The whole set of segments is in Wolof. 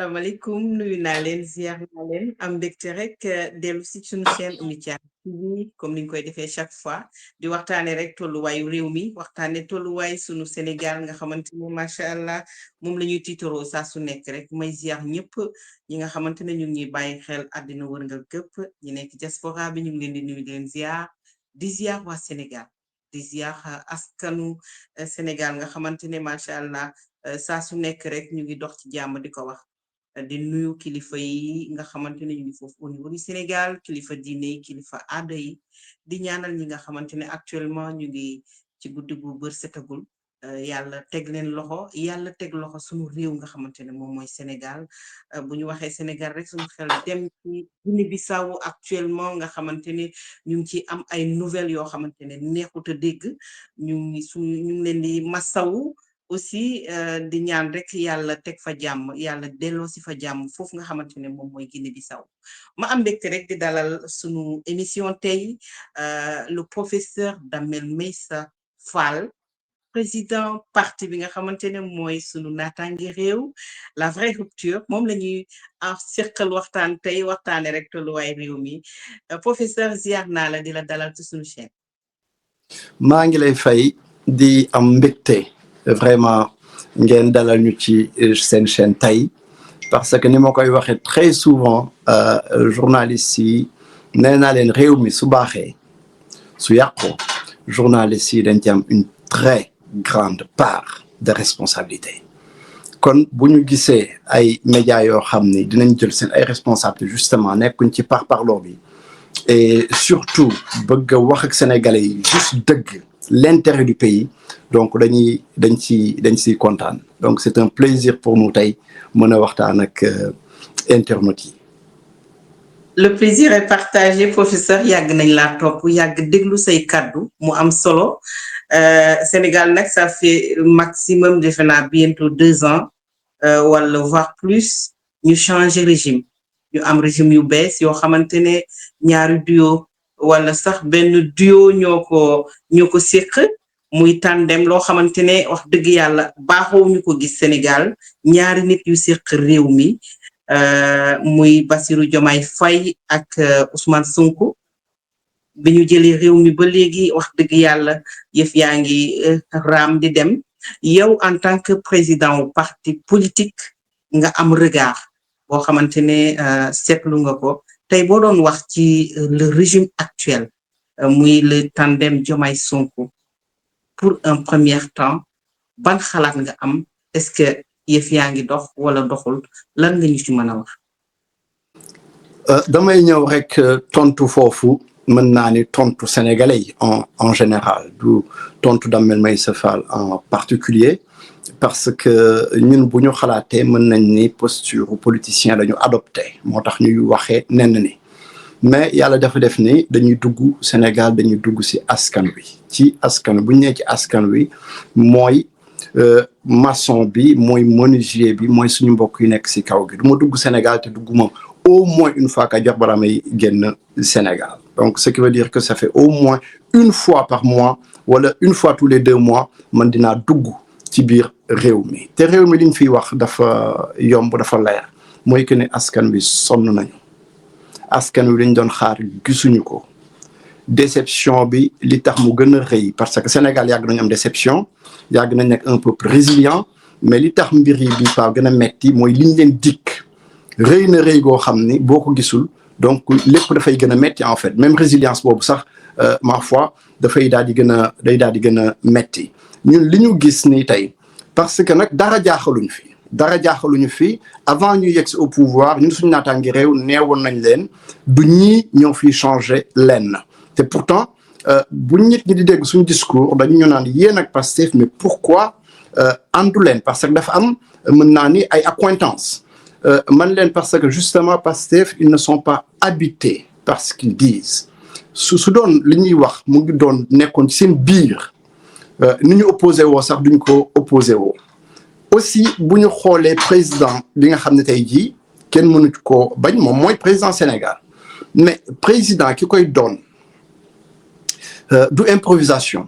salaamaaleykum nuyu naa leen ziar naa leen am mbégte rek dellu si suñu chaîne Oumy Thiam TV comme ni ñu koy defee chaque fois di waxtaane rek tolluwaayu réew mi waxtaane tolluwaay suñu Sénégal nga xamante ne macha allah moom la ñuy tiitaroo saa su nekk rek may ziar ñëpp ñi nga xamante ne ñu ngi ñuy bàyyi xel àddina wërngal këpp ñi nekk diaspora bi ñu ngi leen di nuyu di leen ziar di ziar waa Sénégal di ziar askanu Sénégal nga xamante ne macha allah saa su nekk rek ñu ngi dox ci jàmm di ko wax. di nuyu kilifa yi nga xamante ne ñu ngi foofu au niveau du Sénégal kilifa diine yi kilifa aada yi di ñaanal ñi nga xamante ne actuellement ñu ngi ci guddi gu bër setagul yàlla teg leen loxo yàlla teg loxo suñu réew nga xamante ne moom mooy Sénégal bu ñu waxee Sénégal rek suñu xel dem ci Guinée-Bissau actuellement nga xamante ne ñu ngi ci am ay nouvelles yoo xamante ne neexut a dégg ñu ngi leen di massawu aussi di ñaan rek yàlla teg fa jàmm yàlla delloo si fa jàmm foofu nga xamante ne moom mooy Guinée-Bissau ma am mbégte rek di dalal sunu émission tey le professeur Damel Meissa Fall président parti bi nga xamante ne mooy sunu naataange réew la vraie rupture moom la ñuy seqal waxtaan tey waxtaane rek tolluwaay réew mi professeur ziar naa la di la dalal ci sunu chaîne. maa ngi lay fay di am mbégte. Vraiment ngeen dalal ñu ci seen chaîne tey parce que ni ma koy waxee très souvent journalistes yi nee naa leen réew mi su baaxee su yàqoo journalistes yi dañ ci am une très grande part de responsabilité kon bu ñu gisee ay médias yoo xam ni dinañ jël seen ay responsabilités justement nekkuñ ci parparloo bi et surtout bëgg a wax ak sénégalais yi juste dëgg l'intérêt du pays donc dañ ciy kontaan donc c'est un plaisir pour nous tey mën a waxtaan ak internautes yi. Le plaisir est partagé professeur yàgg nañ laa topp yàgg déglu say kaddu mu am solo Sénégal nag ça fait maximum defe naa bientôt 2 ans wala voire plus ñu changer régime ñu am régime yu bees yoo xamante ne ñaari duo wala sax benn duo ñoo ko séq muy tandem loo xamante ne wax dëgg yàlla baaxoo ñu ko gis Sénégal ñaari nit yu séq réew mi muy Bassirou Diomaye Faye ak Ousmane Sonko bi ñu jëlee réew mi ba léegi wax dëgg yàlla yëf yaa ngi raam di dem yow en tant que président wu parti politique nga am regard boo xamante ne seetlu nga ko tey boo doon wax ci le régime actuel muy le tandem Diomaye Sonko pour un premier temps ban xalaat nga am est-ce que yëf yaa ngi dox wala doxul lan nga ñu ci mën a wax. damay ñëw rek tontu foofu mën naa ni tontu sénégalais yi en général du tontu Damel Meissa Fall en particulier parce que ñun bu ñu xalaatee mën nañ ni posture politicien la ñu adopté moo tax ñuy waxee nenn ni mais yàlla dafa def ni dañuy dugg Sénégal dañuy dugg ci askan wi bu ñu nee ci askan wi mooy maçon bi mooy menuisier bi mooy suñu mbokk yu nekk ci kaw gi du ma dugg Sénégal te dugguma au moins une fois que jox bara may génn Sénégal donc ce qui veut dire que ça fait au moins une fois par mois wala une fois tous les 2 mois man dinaa dugg ci biir réew mi te réew mi liñ fiy wax dafa yomb dafa leer mooy que ne askan wi sonn nañu askan wi liñ doon xaar gisuñu ko déception bi li tax mu gën a rëy parce que Sénégal yàgg nañu am déception yàgg nañ nekk un peuple résilient mais li tax mbir yi bi fa gën a metti mooy liñ leen dikk rëy na rëy goo xam ni boo ko gisul donc lépp dafay gën a metti en fait même résilience boobu sax ma foi dafay daal di gën a metti ñun li ñu gis nii tey parce que nag dara jaaxaluñu fi avant ñu yegg si au pouvoir ñun suñu naataangi réew neewoon nañ leen du ñii ñoo fiy changer lenn te pourtant bu nit ñi di dégg suñu discours dañu ñu naan yéen ak Pastef mais pourquoi àndu leen parce que dafa am mën naa ni ay accointances man leen parce que justement Pastef ils ne sont pas habités par ce qu'ils disent su doon li ñuy wax mu ngi doon nekkoon ci seen biir ni ñu opposé woo sax duñ ko opposé woo aussi bu ñu xoolee président bi nga xam ne tey jii kenn mënu ko bañ moom mooy président Sénégal mais président ki koy doon du improvisation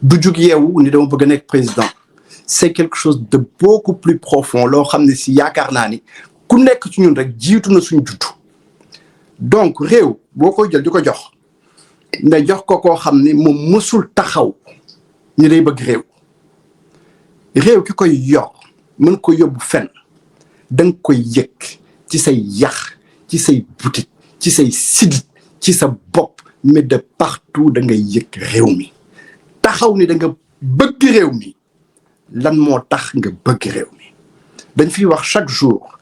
du jug yeewu ni dama bëgg a nekk président c'est quelque chose de beaucoup plus profond loo xam ne si yaakaar naa ni ku nekk ci ñun rek jiitu na suñu juddu donc réew boo koy jël di ko jox nga jox ko koo xam ni moom mësul taxaw ni day bëgg réew ki koy yor mën ko yóbbu fenn da nga koy yëg ci say yax ci say butit ci say sidit ci sa bopp mais de partout da ngay yëg réew mi taxaw ni da nga bëgg réew mi lan moo tax nga bëgg réew mi dañ fiy wax chaque jour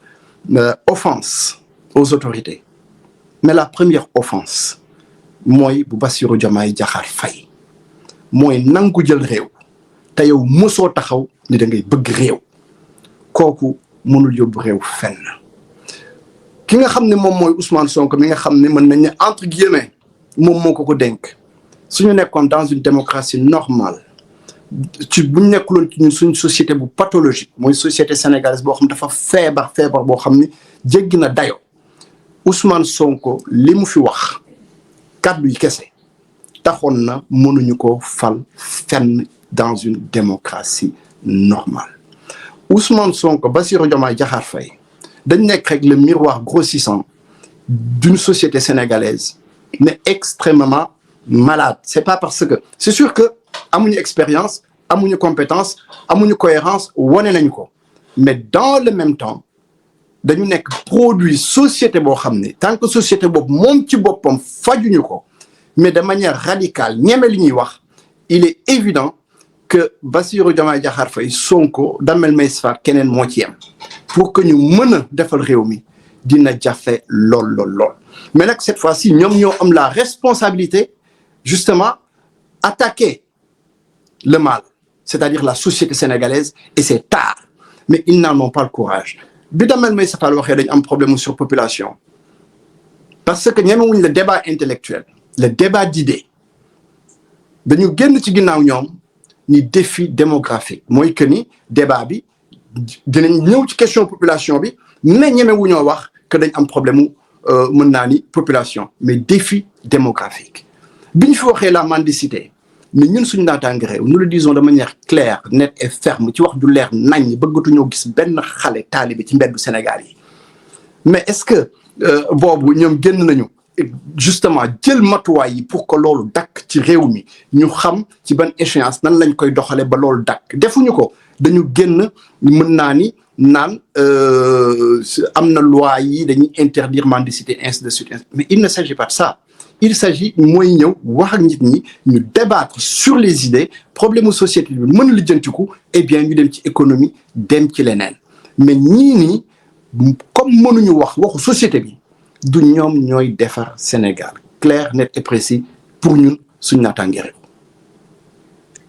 offense aux autorités mais la première offense mooy bu Bassirou Diomaye Diakhar Faye mooy nangu jël réew te yow mosoo taxaw ni da ngay bëgg réew kooku mënul yóbbu réew fenn ki nga xam ne moom mooy Ousmane Sonko mi nga xam ne mën nañ ne entre guillemets moom moo ko dénk suñu nekkoon dans une démocratie normale ci buñ nekkuloon ci ñun suñ société bu pathologique mooy société sénégalaise boo xam dafa feebar boo xam ni jéggi na dayo Ousmane Sonko li mu fi wax kàddu yi kese taxoon na mënuñu ko fal fenn dans une démocratie normale Ousmane Sonko Bassirou Diomaye Diakhar Faye dañ nekk rek le miroir grossissant d'une société sénégalaise mais extrêmement malade c'est pas parce que c'est sûr que amuñu expérience amuñu compétence amuñu cohérence wane nañu ko mais dans le même temps dañu nekk produit société boo xam ne tant que société boobu moom ci boppam fajuñu ko mais de manière radicale ñeme li ñuy wax il est évident que Bassirou Diomaye Diakhar Faye Sonko Damel Maïssa Fall keneen moo ci yem pour que ñu mën a defal réew mi dina jafe lool mais nag cette fois-ci ñoom ñoo am la responsabilité justement attaquer le mal c'est-à-dire la société sénégalaise et c'est tard mais ils n'en ont pas le courage bi Damel Maïssa Fall waxee dañu am problème sur population parce que ñemewuñ le débat intellectuel le débat d'idées dañu génn ci ginnaaw ñoom ni défi démographique mooy que ni débat bi dinañ ñëw ci question population bi mais ñemewuñoo wax que dañ am problème mu mën naa ni population mais défi démographique bi ñu fi waxee la mendicité mais ñun suñu naataange réew nous le disons de manière claire nette et ferme ci wax du leer nañ bëggatuñoo gis benn xale taalibe ci mbeddu Sénégal yi mais est-ce que boobu ñoom génn nañu justement jël matuwaay yi pour que loolu dakk ci réew mi ñu xam ci ban échéance nan lañ koy doxale ba loolu dakk defuñu ko dañu génn mën naa ni naan am na loi yi dañuy interdire mendicité ainsi de suite mais il ne s'agit pas de ça il s'agit mooy ñëw wax ak nit ñi ñu débattre sur les idées problème mu société bi mën lijjantiku eh bien ñu dem ci économie dem ci leneen mais ñii nii comme mënuñu wax waxu société bi du ñoom ñooy defar Sénégal clair net et précis pour ñun suñu naataange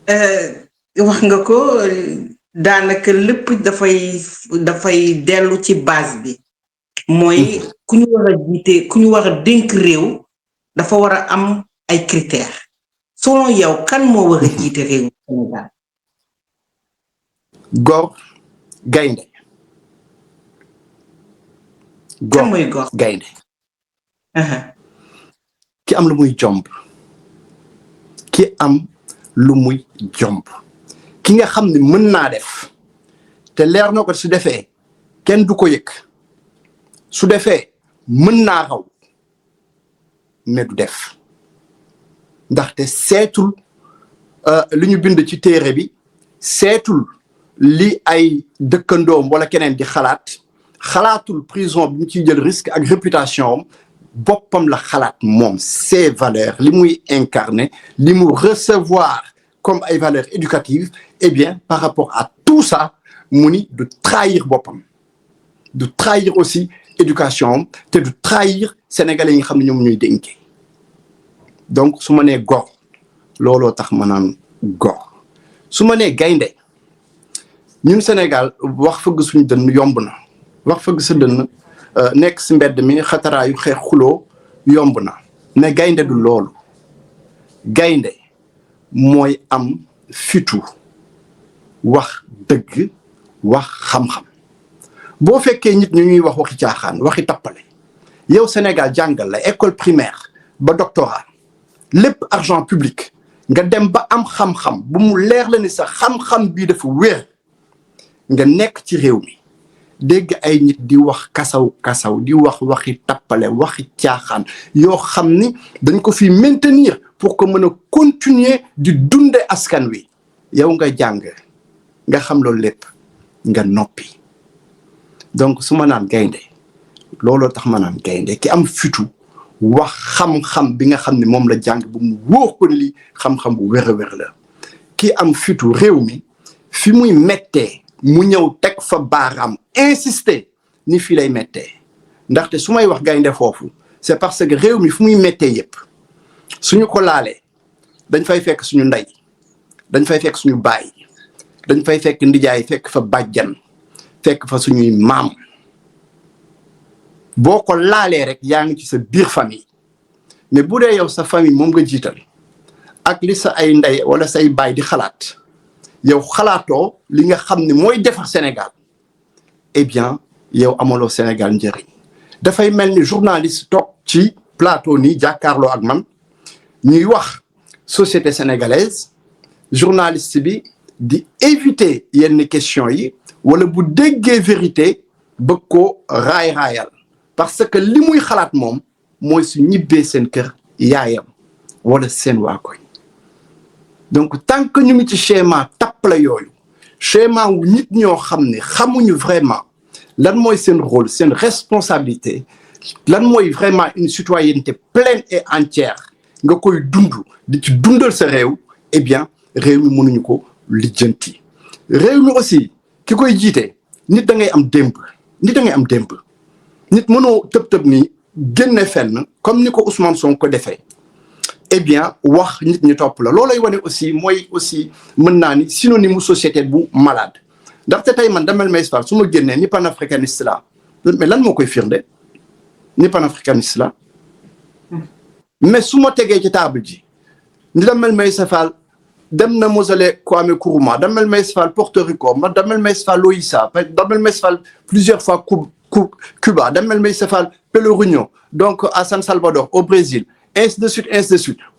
réew wax nga ko daanaka lépp dafay dellu ci base bi mooy ku ñu war a jiite ku ñu war a dénk réew dafa war a am ay critères selon yow kan moo war a jiite réew Sénégal góor gaynde kan mooy góor gaynde ki am lu muy jomb ki am lu muy jomb ki nga xam ne mën naa def te leer na ko su defee kenn du ko yëg su defee mën naa raw mais du def ndaxte seetul li ñu bind ci téere bi seetul li ay dëkkandoom wala keneen di xalaatul prison bi mu ciy jël risque ak réputation am boppam la xalaat moom ses valeurs li muy incarner li mu recevoir comme ay valeurs éducatives eh bien par rapport à tout ça mu ni du trahir boppam du trahir aussi éducation am te du trahir sénégalais yi nga xam ne ñoom ñuy dénkee donc su ma nee góor looloo tax ma naan góor su ma nee gaynde ñun Sénégal wax fëgg suñu dënn yomb na wax fëgg sa dënn nekk si mbedd mi xataraayu xeex xuloo yomb na mais gaynde du loolu gaynde mooy am fitu wax dëgg wax xam-xam boo fekkee nit ñu ñuy wax waxi caaxaan waxi tappale yow Sénégal jàngal la école primaire ba doctorat lépp argent public nga dem ba am xam-xam bu mu leer la ni sa xam-xam bii dafa wér nga nekk ci réew mi dégg ay nit di wax kasaw di wax waxi tappale waxi caaxaan yoo xam ni dañ ko fi maintenir pour que mën a continuer di dunde askan wi yow nga jàng nga xam loolu lépp nga noppi donc su ma naan gaynde looloo tax ma naan gaynde ki am fitu wax xam-xam bi nga xam ne moom la jàng bu mu wóor ko li xam-xam bu wér a wér la ki am fitu réew mi fi muy mettee mu ñëw teg fa baaraam insister ni fii lay mettee ndaxte su may wax gaynde foofu c'est parce que réew mi fu muy mettee yépp suñu ko laalee dañ fay fekk suñu ndey dañ fay fekk suñu baay dañ fay fekk ndijaay fekk fa bàjjan fekk fa suñuy maam boo ko laalee rek yaa ngi ci sa biir famille mais bu dee yow sa famille moom nga jiital ak li sa ay ndey wala say baay di xalaat yow xalaatoo li nga xam ne mooy defar Sénégal eh bien yow amaloo Sénégal njëriñ dafay mel ni journaliste toog ci plateau nii jàkkaarloo ak man ñuy wax société sénégalaise journaliste bi di éviter yenn questions yi wala bu déggee vérité bëgg ko raayal parce que li muy xalaat moom mooy su ñibbee seen kër yaayam wala seen waa koñ donc tant que ñu ngi ci schéma tappale yooyu schéma wu nit ñoo xam ne xamuñu vraiment lan mooy seen rôle seen responsabilité lan mooy vraiment une citoyenneté pleine et entière nga koy dund di ci dundal sa réew eh bien réew mi mënuñu ko lijjanti réew mi aussi ki koy jiite nit da ngay am démb nit mënoo tëb ni génne fenn comme ni ko Ousmane Sonko defee eh bien wax nit ñi topp la loolay wane aussi mooy aussi mën naa ni synonyme société bu malade ndaxte tey man Damel Maïs Fall su ma génnee ni panafricaniste la mais lan moo koy firnde ni panafricaniste la mais su ma tegee ci table ji ni Damel Maïs Fall dem na mausolée Kwame Nkrumah Damel Maïs Fall Porto Rico Damel Maïs Fall Loïssa Damel Maïs Fall plusieurs fois Cuba Damel Maïs Fall Pelourinho donc à San Salvador au Brésil ainsi de suite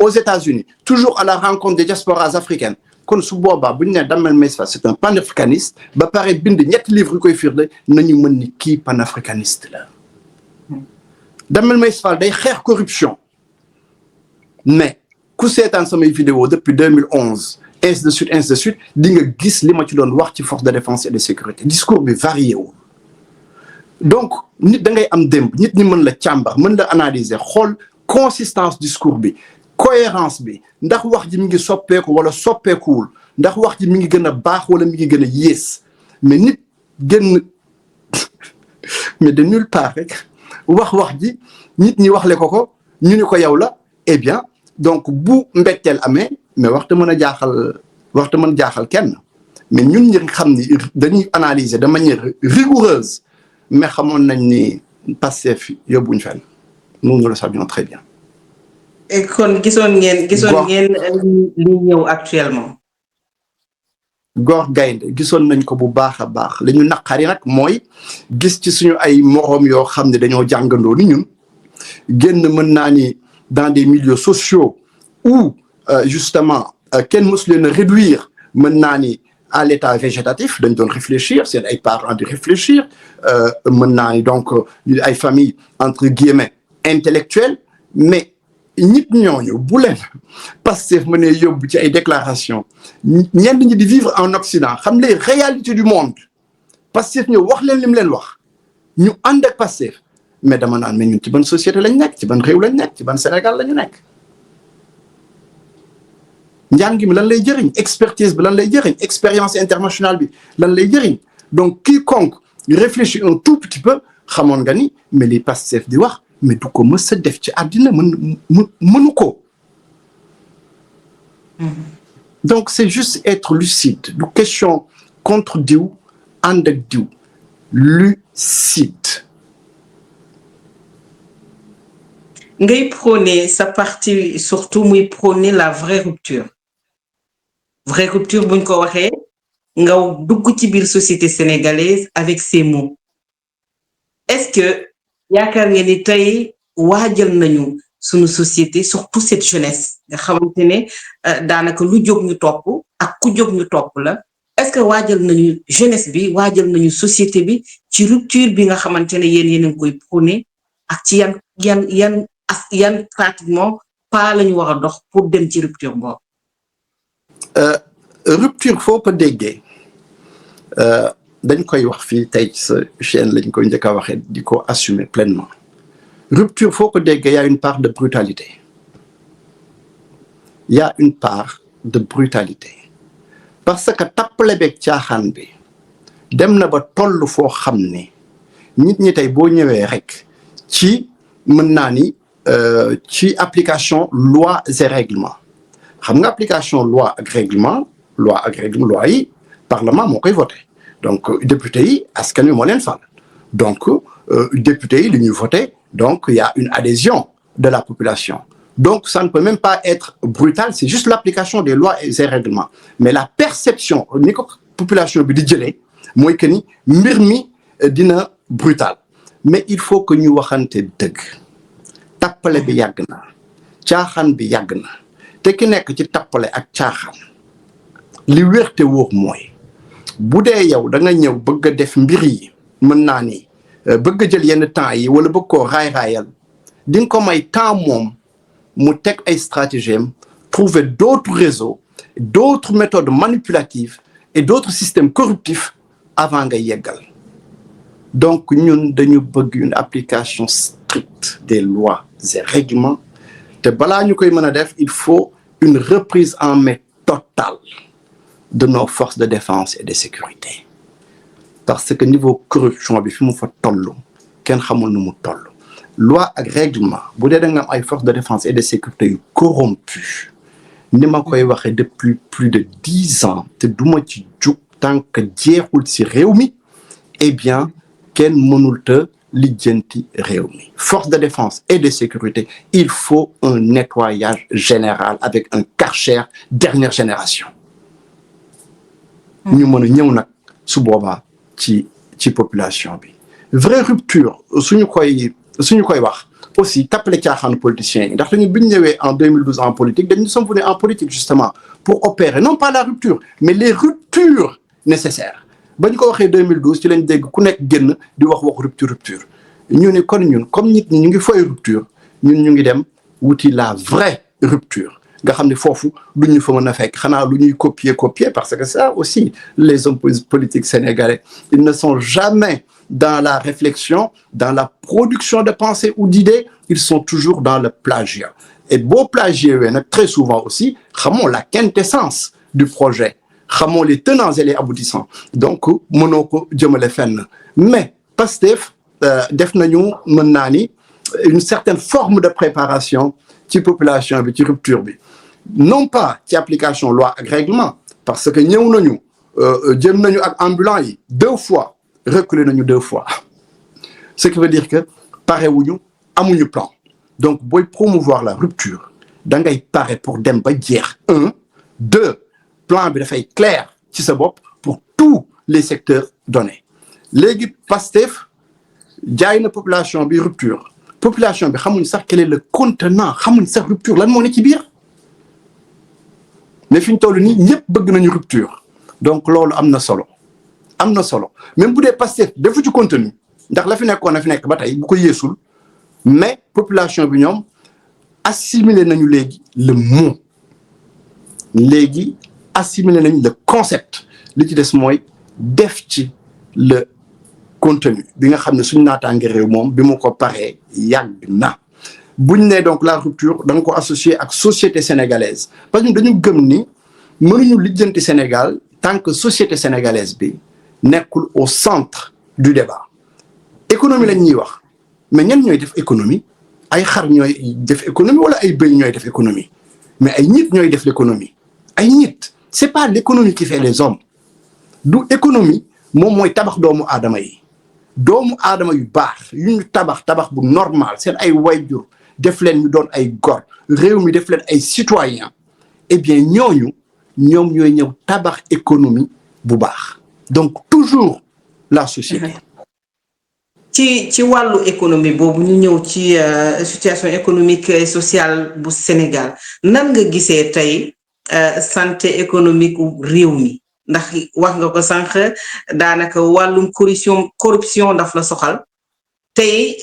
aux États-Unis toujours à la rencontre des diasporas africaines kon su boobaa bu ñu nee Damel Maïs Fall c'est un panafricaniste ba pare bind ñetti livre yu koy firnde nañu mën ni kii panafricaniste la Damel Maïs Fall day xeex corruption mais ku seetaan samay vidéo depuis 2011 ainsi de suite di nga gis li ma ci doon wax ci force de défense et de sécurité discours bi varié wu donc nit da ngay am démb nit ñi mën la càmbar mën la analyser xool consistance discours bi cohérence bi ndax wax ji mi ngi soppeeku wala soppeekuwul ndax wax ji mi ngi gën a baax wala mi ngi gën a yées mais nit gën mais de nulle part rek wax ji nit ñi waxle ko ñu ni ko yow la eh bien donc bu mbetteel amee mais waxta mën a jaaxal kenn mais ñun ñi xam ni dañuy analyser de manière rigoureuse mais xamoon nañ ni Pastef yóbbuñ fenn nous le savions très bien. et kon gisoon ngeen li ñëw actuellement. Góor gaynde gisoon nañ ko bu baax a baax li ñu naqari nag mooy gis ci suñu ay moroom yoo xam ne dañoo jàngandoo ni ñun génn mën naa ni dans des milieux sociaux où justement kenn mësu leen a réduire mën naa ni à l'état végétatif dañ doon réfléchir seen ay parents di réfléchir mën naa ni donc ay famille entre guillemets intellectuelle mais nit ñooñu bu leen Pastef mënee yóbbu ci ay déclaration ñenn ñi di vivre en Occident xam les réalités du monde Pastef ñëw wax leen lim leen wax ñu ànd ak Pastef mais dama naan mais ñun ci ban société lañ nekk ci ban réew lañ nekk ci ban Sénégal la ñu nekk njàng mi lan lay jëriñ expertise bi lan lay jëriñ expérience internationale bi lan lay jëriñ donc quiconque réfléchit un tout petit peu xamoon nga ni mais li Pastef di wax mais du ko mës a def ci àddina mënu ko donc c'est juste être lucide du question contre diw ànd ak diw lucide ngay prôner sa parti surtout muy prôner la vraie rupture buñ ko waxee nga dugg ci biir société sénégalaise avec ces mots est-ce que yaakaar ngeen ni tey waajal nañu suñu société surtout cette jeunesse nga xamante ne daanaka lu jóg ñu topp ak ku jóg ñu topp la est-ce que waajal nañu jeunesse bi waajal nañu société bi ci rupture bi nga xamante ne yéen a ngi koy prôné ak ci yan pratiquement pas lañu war a dox pour dem ci rupture boobu. Rupture foo ko déggee dañ koy wax fii tey sa chaîne lañ koy njëkk a waxee di ko assumer pleinement. Rupture foo ko déggee y a une part de brutalité. Il y a une part de brutalité parce que tappale beeg caaxaan bi dem na ba toll foo xam ne nit ñi tey boo ñëwee rek ci mën naa ni ci application loi et règlement xam nga application loi ak règlement loi yi parlement moo koy voté donc député yi askan wi moo leen fal donc député yi li ñuy voté donc il y a une adhésion de la population. Donc, ça ne peut même pas être brutal, c'est juste l'application des lois et des règlements. Mais la perception, ni ko population bi di jëlee mooy que ni mbir mi dina brutal. Mais il faut que ñu waxante dëgg. Tappale bi yàgg na, caaxaan bi yàgg na, te ki nekk ci tappale ak caaxaan li wér te wóor mooy bu dee yow da nga ñëw bëgg a def mbir yi mën naa ni bëgg a jël yenn temps yi wala bëgg koo raay-raayal di nga ko may temps moom. mu teg ay stratégies trouver d'autres réseaux d'autres méthodes manipulatives et d'autres systèmes corruptifs avant nga yeggal donc ñun dañu bëgg une application stricte des lois et règlements te balaa ñu koy mën a def il faut une reprise en main totale de nos forces de défense et de sécurité parce que niveau corruption bi fi mu fa tollu kenn xamul nu mu toll loi ak règlement bu dee da nga am ay forces de défense et de sécurité yu corrompues ni ma koy waxee depuis plus de 10 ans te duma ci jug tant que jeexul ci réew mi eh bien kenn mënul te lijjanti réew mi forces de défense et de sécurité il faut un nettoyage général avec un Karcher dernière génération ñu mën a ñëw nag su boobaa ci population bi vraie rupture suñu koy wax aussi tappale caaxaanu politiciens yi ndax dañu bi ñu ñëwee en 2012 en politique dañu sommes venus en politique justement pour opérer non pas la rupture mais les ruptures nécessaires ba ñu ko waxee 2012 ci lañ dégg ku nekk génn di wax rupture ñu ne kon ñun comme nit ñi ñu ngi fooy rupture ñun ñu ngi dem wuti la vraie rupture nga xam ne foofu du ñu fa mën a fekk xanaa lu ñuy copier parce que ça aussi les hommes politiques sénégalais ils ne sont jamais dans la réflexion, dans la production de pensées ou d'idées, ils sont toujours dans le plagiat. Et beau plagier, très souvent aussi, xamoo la quintessence du projet, xamoo les tenants et les aboutissants. Donc, mënoo ko jëmale fenn. Mais Pastef def nañu mën naa ni une certaine forme de préparation ci population bi ci rupture bi. Non pas ci application loi ak règlement, parce que ñëw nañu jëm nañu ak ambulants yi 2 fois. Reculer nañu 2 fois ce qui veut dire que parewuñu amuñu plan donc booy promouvoir la rupture da ngay pare pour dem ba jeex 1 2 plan bi dafay clair ci sa bopp pour tous les secteurs donnés léegi Pastef jaay na population bi rupture population bi xamuñ sax quel est le contenant xamuñ sax rupture lan moo ne ci biir mais fi ñu toll nii ñëpp bëgg nañu rupture donc loolu am na solo même bu dee Pastef defu ci contenu ndax la fi nekk ba tey bu ko yeesul mais population bi ñoom assimiler nañu léegi le mot léegi assimiler nañu le concept li ci des mooy def ci le contenu bi nga xam ne suñu naataange réew moom bi mu ko paree yàgg na buñ ne donc la rupture da nga ko associer ak société sénégalaise parce que dañu gëm ni mënuñu lijjanti Sénégal tant que société sénégalaise bi nekkul au centre du débat économie lañ ñuy wax mais ñan ñooy def économie ay xar ñooy def économie wala ay bëy ñooy def économie mais ay nit ñooy def l'économie ay nit c'est pas l'économie qui fait les hommes du économie moom mooy tabax doomu aadama yu baax yu ñu tabax bu normal seen ay wayjur def leen ñu doon ay góor réew mi def leen ay citoyens eh bien ñoom ñooy ñëw tabax économie bu baax donc toujours la société. ci wàllu économie boobu ñu ñëw ci situation économique et sociale bu Sénégal nan nga gisee tey santé économique réew mi ndax wax nga ko sànq daanaka wàllum corruption daf la soxal tey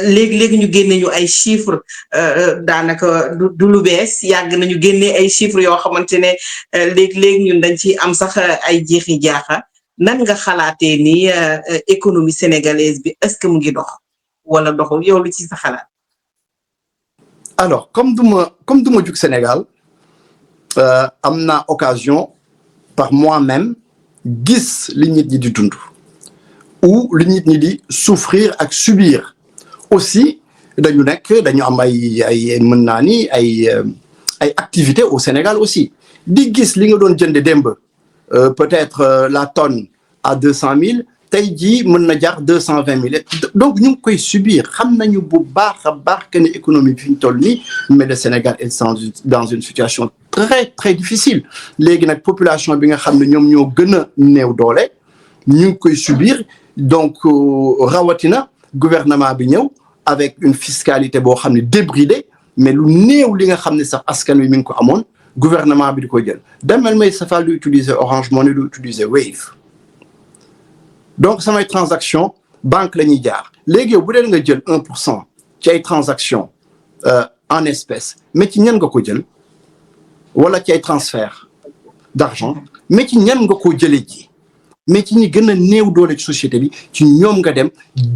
léegi ñu génne ñu ay chiffres daanaka du lu bees yàgg nañu génne ay chiffres yoo xamante ne léegi ñun dañ ci am sax ay jeexi jaaxa nan nga xalaatee ni économie sénégalaise bi est-ce que mu ngi dox wala doxul yow lu ci sa xalaat. Alors comme duma jug Sénégal am naa occasion par moi-même gis li nit ñi di dund ou li nit ñi di souffrir ak subir aussi dañu am ay mën naa ni ay activités au Sénégal aussi di gis li nga doon jënde démb peut-être la tonne à 200 000 tey jii mën na jar 220 000 donc ñu ngi koy subir xam nañu bu baax a baax que ne économie bi fi ñu toll nii mais le Sénégal est dans une situation très très difficile léegi nag population bi nga xam ne ñoom ñoo gën a néew doole ñu ngi koy subir donc rawatina gouvernement bi ñëw avec une fiscalité boo xam ne débridée mais lu néew li nga xam ne sax askan wi mi ngi ko amoon gouvernement bi di koy jël Damel Maïssa Fall du utiliser Orange Money du utiliser Wave donc samay transaction banque la ñuy jaar léegi yow bu dee nga jël 1% ci ay transaction en espèces mais ci ñan nga ko jël wala ci ay transfert d'argent mais ci ñan nga ko jëlee ji mais ci ñi gën a néew doole ci société bi ci ñoom nga dem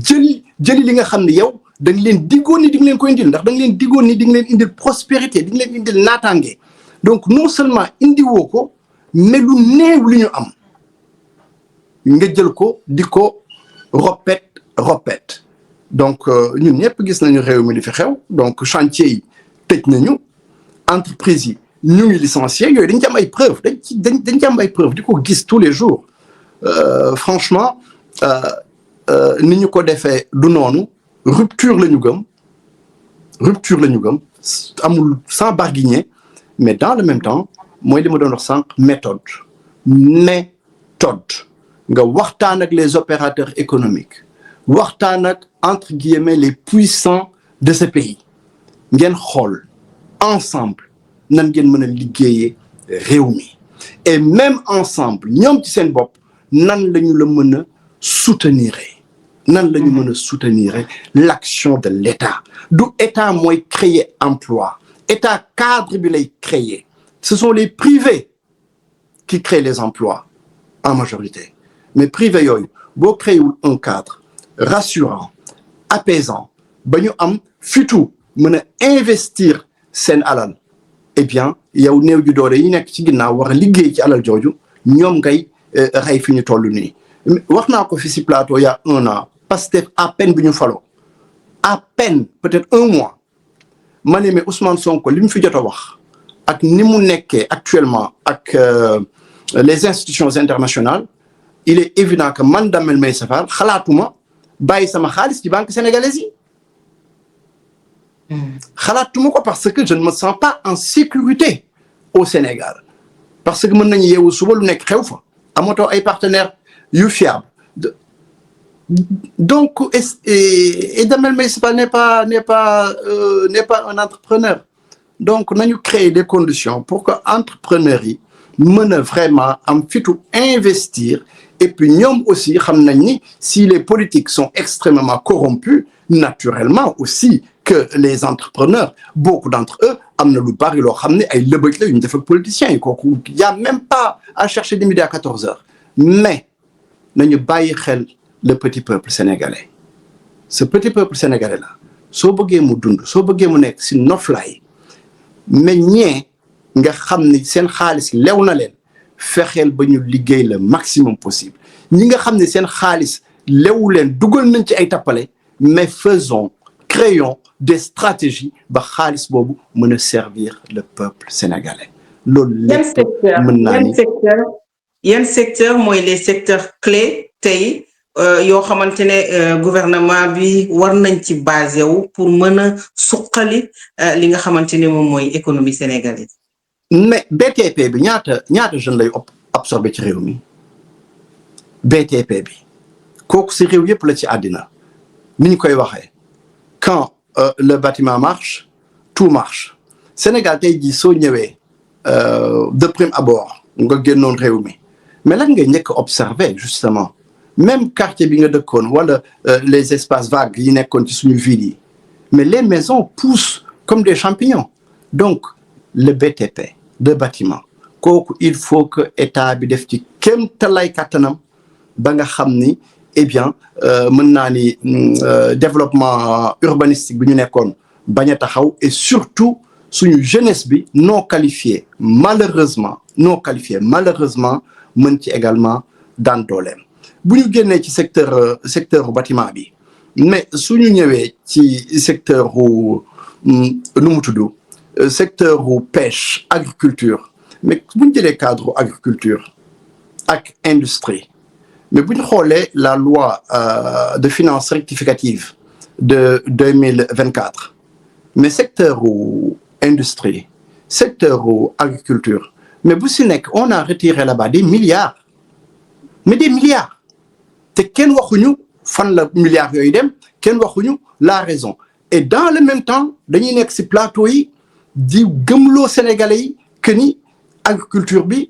jëli li nga xam ne yow da nga leen diggoon ni di nga leen koy indil ndax da nga leen diggoon ni di nga leen indil prospérité di nga leen indil naataange donc non seulement indi woo ko mais lu néew li ñu am nga jël ko di ko ropet donc ñun ñëpp gis nañu réew mi li fi xew donc chantier yi tëj nañu entreprise yi ñu ngi licencié yooyu dañ ci am ay preuves dañ ci am ay preuves di ko gis tous les jours franchement ni ñu ko defee du noonu rupture la ñu gëm amul sans barguigner mais dans le même temps mooy li ma doon wax sànq méthode nga waxtaan ak les opérateurs économiques waxtaan ak entre guillemets les puissants de ce pays ngeen xool ensemble nan ngeen mën a liggéeyee réew mi et même ensemble ñoom ci seen bopp nan la ñu la mën a soutenir l'action de l'État du État mooy créer emploi État cadre bi lay créer ce sont les privés qui créent les emplois en majorité mais privé yooyu boo créewul un cadre rassurant apaisant ba ñu am fitu mën a investir seen alal eh bien yow néew ju doole yi nekk ci ginnaaw war a liggéey ci alal jooju ñoom ngay rey fi ñu toll nii wax naa ko fi si plateau il y a 1 an Pastef à peine bi ñu faloo à peine peut-être 1 mois ma ne mais Ousmane Sonko li mu fi jot a wax ak ni mu nekkee actuellement ak les institutions internationales il est évident que man Damel Maïssa Fall xalaatuma bàyyi sama xaalis ci banque sénégalaise yi xalaatuma ko parce que je ne me sens pas en sécurité au Sénégal parce que mën nañu yeewu suba lu nekk xew fa amatoo ay partenaires yu fiables donc et Damel Maïssa Fall n'est pas un entrepreneur donc nañu créer des conditions pour que entrepreneurs yi mën a vraiment am fitu investir et puis ñoom aussi xam nañ ni si les politiques sont extrêmement corrompus naturellement aussi que les entrepreneurs beaucoup d'entre eux am na lu bari loo xam ne ay lëbëj la yu ñu def ak politiciens yi kooku y a même pas à chercher des midi à 14 heures mais nañu bàyyi xel le petit peuple sénégalais ce petit peuple sénégalais là soo bëggee mu dund soo bëggee mu nekk si noflaay mais ñee nga xam ni seen xaalis lew na leen fexeel ba ñu liggéey le maximum possible ñi nga xam ne seen xaalis lewu leen dugal nañ ci ay tappale mais créons des stratégies ba xaalis boobu mën a servir le peuple sénégalais loolu lépp mën naa ni yan secteur mooy les secteurs clés tey yoo xamante ne gouvernement bi war nañ ci basé wu pour mën a suqali li nga xamante ne moom mooy économie sénégalaise. mais BTP bi ñaata jeune lay absorbé ci réew mi BTP bi kooku si réew yëpp la ci àddina ni ñu koy waxee quand le bâtiment marche tout marche Sénégal tey jii soo ñëwee de prime abord nga génnoon réew mi mais lan ngay njëkk observer justement même quartier bi nga dëkkoon wala les espaces vagues yi nekkoon ci suñu ville yi mais les maisons poussent comme des champignons donc le BTP de bâtiment kooku il faut que état bi def ci kéemtalaay kattanam ba nga xam ni eh bien mën naa ni développement urbanistique bi ñu nekkoon bañ a taxaw et surtout suñu jeunesse bi non qualifiée malheureusement mën ci également daan dooleem bu ñu génnee ci secteur bâtiment bi mais suñu ñëwee ci secteur nu mu tudd secteur pêche agriculture mais bu ñu jëlee cadre agriculture ak industrie mais bu ñu xoolee la loi de finances rectificative de 2024 mais secteur industrie secteur agriculture mais bu si nekk on a retiré là-bas des milliards mais des milliards te kenn waxuñu fan la milliards yooyu dem kenn waxuñu la raison et dans le même temps dañuy nekk si plateau yi di gëmloo Sénégalais yi que ni agriculture bi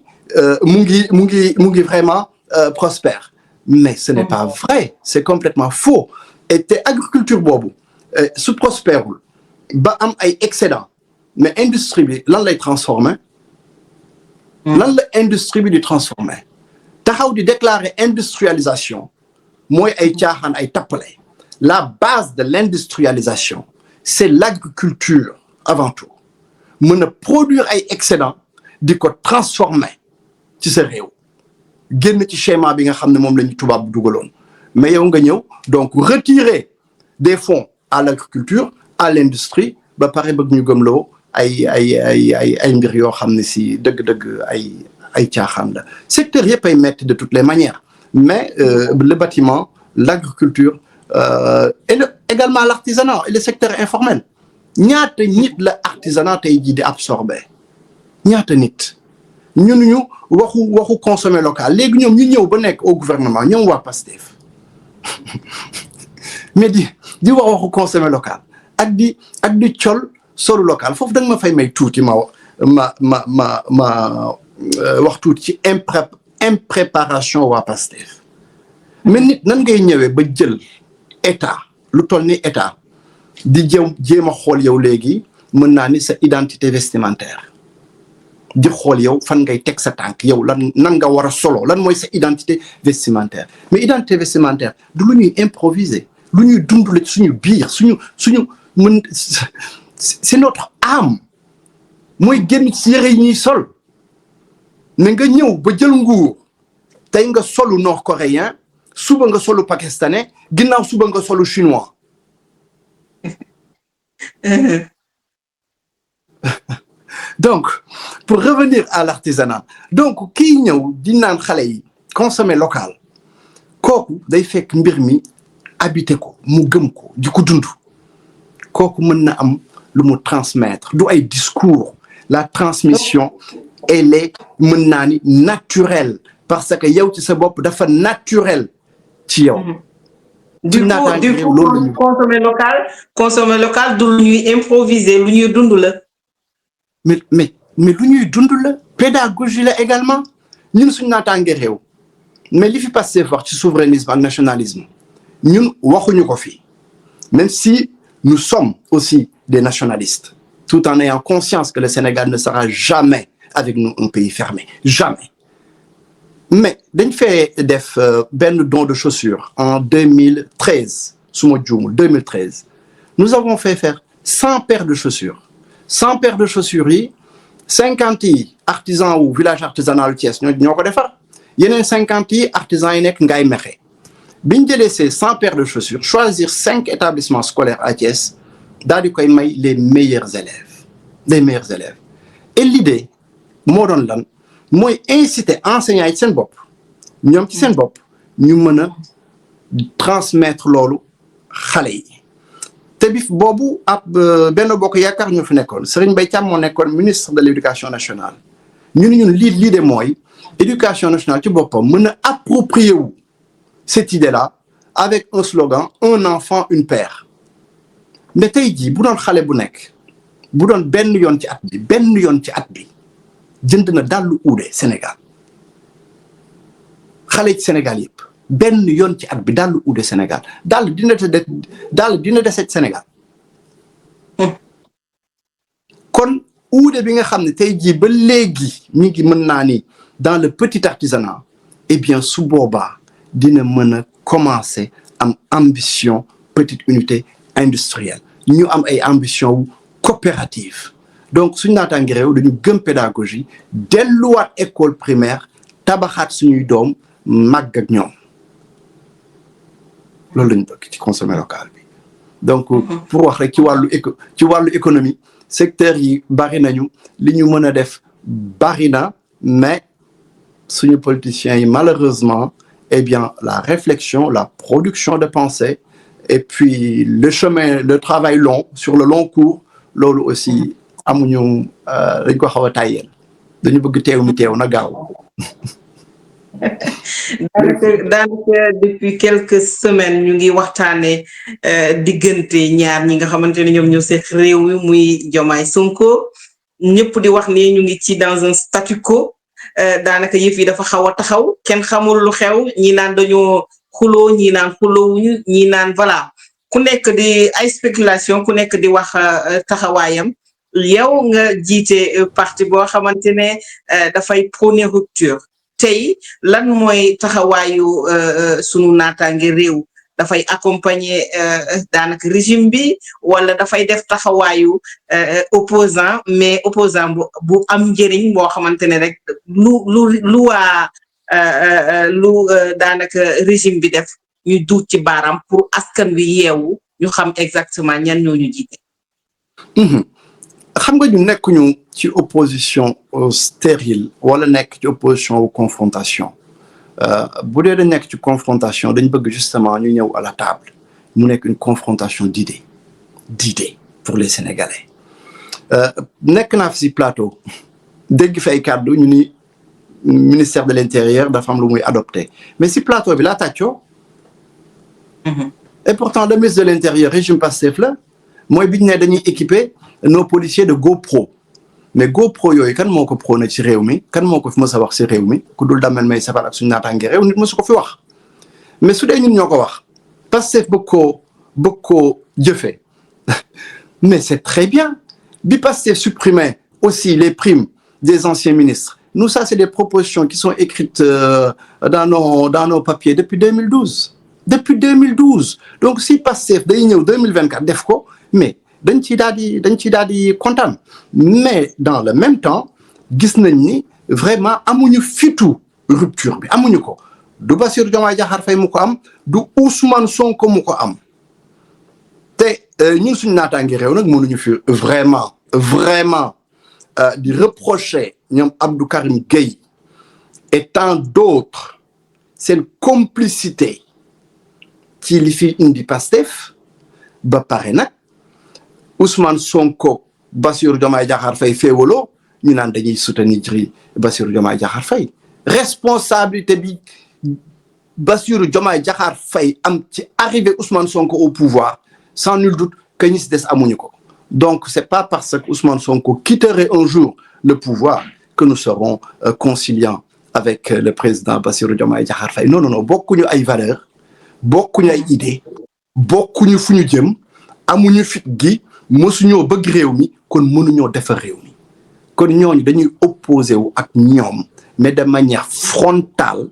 mu ngi vraiment prospère mais ce n'est pas vrai c'est complètement faux et te agriculture boobu su prospèrul ba am ay excédent mais industrie bi lan lay transformer lan la industrie bi di transformer taxaw di déclarer industrialisation mooy ay caaxaan ay tappale la base de l'industrialisation c'est l'agriculture avant tout mën a produire ay excédent di ko transformer ci sa réew génn ci schéma bi nga xam ne moom la ñu tubaab bu dugaloon mais yow nga ñëw donc retirer des fonds à l'agriculture à l'industrie ba pare bëgg ñu gëmloo ay mbir yoo xam ne si dëgg-dëgg ay caaxaan la secteur yëpp ay metti de toutes les manières mais le bâtiment l'agriculture et également l'artisanat et le secteur informel ñaata nit la artisanat tey jii di absorbé ñaata nit ñu waxu consommer local léegi ñoom ñu ñëw ba nekk au gouvernement ñoom waa Pastef mais di waxu consommer local ak di col solu local foofu da nga ma fay may tuuti ma wax tuuti ci impréparation waa Pastef mais nit nan ngay ñëwee ba jël état lu toll ni état di jéem a xool yow léegi mën naa ni sa identité vestimentaire di xool yow fan ngay teg sa tànk yow nan nga war a solo lan mooy sa identité vestimentaire mais identité vestimentaire du lu ñuy improviser lu ñuy dund la suñu biir suñu mën c'est notre âme mooy génn ci yére yi ñuy sol mais nga ñëw ba jël nguur tey nga solu nord-coréen suba nga solu pakistanais ginnaaw suba nga solu chinois donc pour revenir à l'artisanat donc kii ñëw di naan xale yi consommer local kooku day fekk mbir mi habité ko mu gëm ko di ko dund kooku mën na am lu mu transmettre du ay discours la transmission elle est mën naa ni naturelle parce que yow ci sa bopp dafa naturel ci yow. du coup consommer local du lu ñuy improviser lu ñuy dund la. mais lu ñuy dund la pédagogie la également ñun suñu naataange réew mais li fi passé wax ci souverainisme ak nationalisme ñun waxuñu ko fi même si nous sommes aussi des nationalistes tout en ayant conscience que le Sénégal ne sera jamais avec nous un pays fermé jamais mais dañ fee def benn don de chaussures en 2013 su ma juumul 2013 nous avons fait faire 100 paires de chaussures 100 paires de chaussures yi 50 yi artisans wu village artisanal Thiès ñoo ko defar yeneen 50 yi artisans yi nekk Ngaye Mékhé biñ jëlee ces 100 paires de chaussures choisir 5 établissements scolaires à Thiès daal di koy may les meilleurs élèves et l'idée moo doon lan mooy inciter enseignants yi ci seen bopp ñoom ci seen bopp ñu mën a transmettre loolu xale yi te bi boobu ab Benno Bokk Yaakaar ñu fi nekkoon Serigne Mbaye Thiam moo nekkoon ministre de l'éducation nationale ñun lii de mooy éducation nationale ci boppam mën a approprier wu cette idée-là avec un slogan un enfant une paire mais tey jii bu doon xale bu nekk bu doon benn yoon ci at bi jënd na dàllu uude Sénégal xale ci Sénégal yëpp benn yoon ci at bi daal lu uude Sénégal daal dina deset Sénégal kon uude bi nga xam ne tey jii ba léegi mi ngi mën naa ni dans le petit artisanat eh bien su boobaa dina mën a commencer am ambition petite unité industrielle ñu am ay ambition wu coopérative donc suñu naataangi réew dañu gëm pédagogie delluwaat école primaire tabaxaat suñuy doom màgg ak ñoom loolu lañu bëgg ci consommer local bi donc pour wax rek ci wàllu économie secteur yi bari nañu li ñu mën a def bari na mais suñu politiciens yi malheureusement eh bien la réflexion la production de pensée et puis le travail long sur le long cours loolu aussi amuñu dañ ko xaw a tàyyeel dañu bëgg teew na gaaw daanaka depuis quelques semaines ñu ngi waxtaane diggante ñaar ñi nga xamante ne ñoom ñoo seq réew mi muy Diomaye Sonko ñëpp di wax ni ñu ngi ci dans un statu quo daanaka yëf yi dafa xaw a taxaw kenn xamul lu xew ñi naan dañoo xuloo ñi naan xuloowuñu ñi naan voilà ku nekk di ay spéculation ku nekk di wax taxawaayam yow nga jiite parti boo xamante ne dafay prôner rupture tey lan mooy taxawaayu sunu naataange réew dafay accompagner daanaka régime bi wala dafay def taxawaayu opposant mais opposant bu am njëriñ boo xamante ne rek lu daanaka régime bi def ñu duut ci baaraam pour askan wi yeewu ñu xam exactement ñan ñoo ñu jiite. xam nga ñu nekkuñu ci opposition stérile wala nekk ci opposition ou confrontation bu dee dañ nekk ci confrontation dañ bëgg justement ñu ñëw à la table mu nekk une confrontation d'idées pour les Sénégalais nekk naa fi si plateau dégg fi ay kàddu ñu ni ministère de l'intérieur dafa am lu muy adopté mais si plateau bi laa tàccoo et pourtant le ministre de l'intérieur régime Pastef la mooy biñ ne dañuy équiper nos policiers de GoPro mais GoPro yooyu kan moo ko prôné ci réew mi kan moo ko fi mës a wax ci réew mi ku dul Damel May Safar ak suñu naataange réew nit mësu ko fi wax mais su dee ñun ñoo ko wax Pastef bëgg koo jëfee mais c'est très bien bi Pastef supprimer aussi les primes des anciens ministres nous ça c'est des propositions qui sont écrites dans nos papiers depuis 2012 donc si Pastef day ñëw 2024 def ko mais dañ ciy daal di kontaan mais dans le même temps gis nañ ni vraiment amuñu fitu rupture bi amuñu ko du Bassirou Diomaye Diakhar Faye mu ko am du Ousmane Sonko mu ko am te ñun suñu naataangi réew nag mënuñu fi vraiment di reprocher ñoom Abdou Karim Gueye et tant d'autres seen complicité ci li fi indi Pastef ba pare nag Ousmane Sonko Bassirou Diomaye Diakhar Faye féewaloo ñu naan dañuy soutenir Bassirou Diomaye Diakhar Faye responsabilité bi Bassirou Diomaye Diakhar Faye am ci arrivé Ousmane Sonko au pouvoir sans nul doute que ñi si des amuñu ko donc c'est pas parce que Ousmane Sonko quitterait un jour le pouvoir que nous serons conciliants avec le président Bassirou Diomaye Diakhar Faye non bokkuñu ay valeurs bokkuñu ay idées bokkuñu fu ñu jëm amuñu fit gi mësuñoo bëgg réew mi kon mënuñoo defar réew mi kon ñooñu dañuy opposé wu ak ñoom mais de manière frontale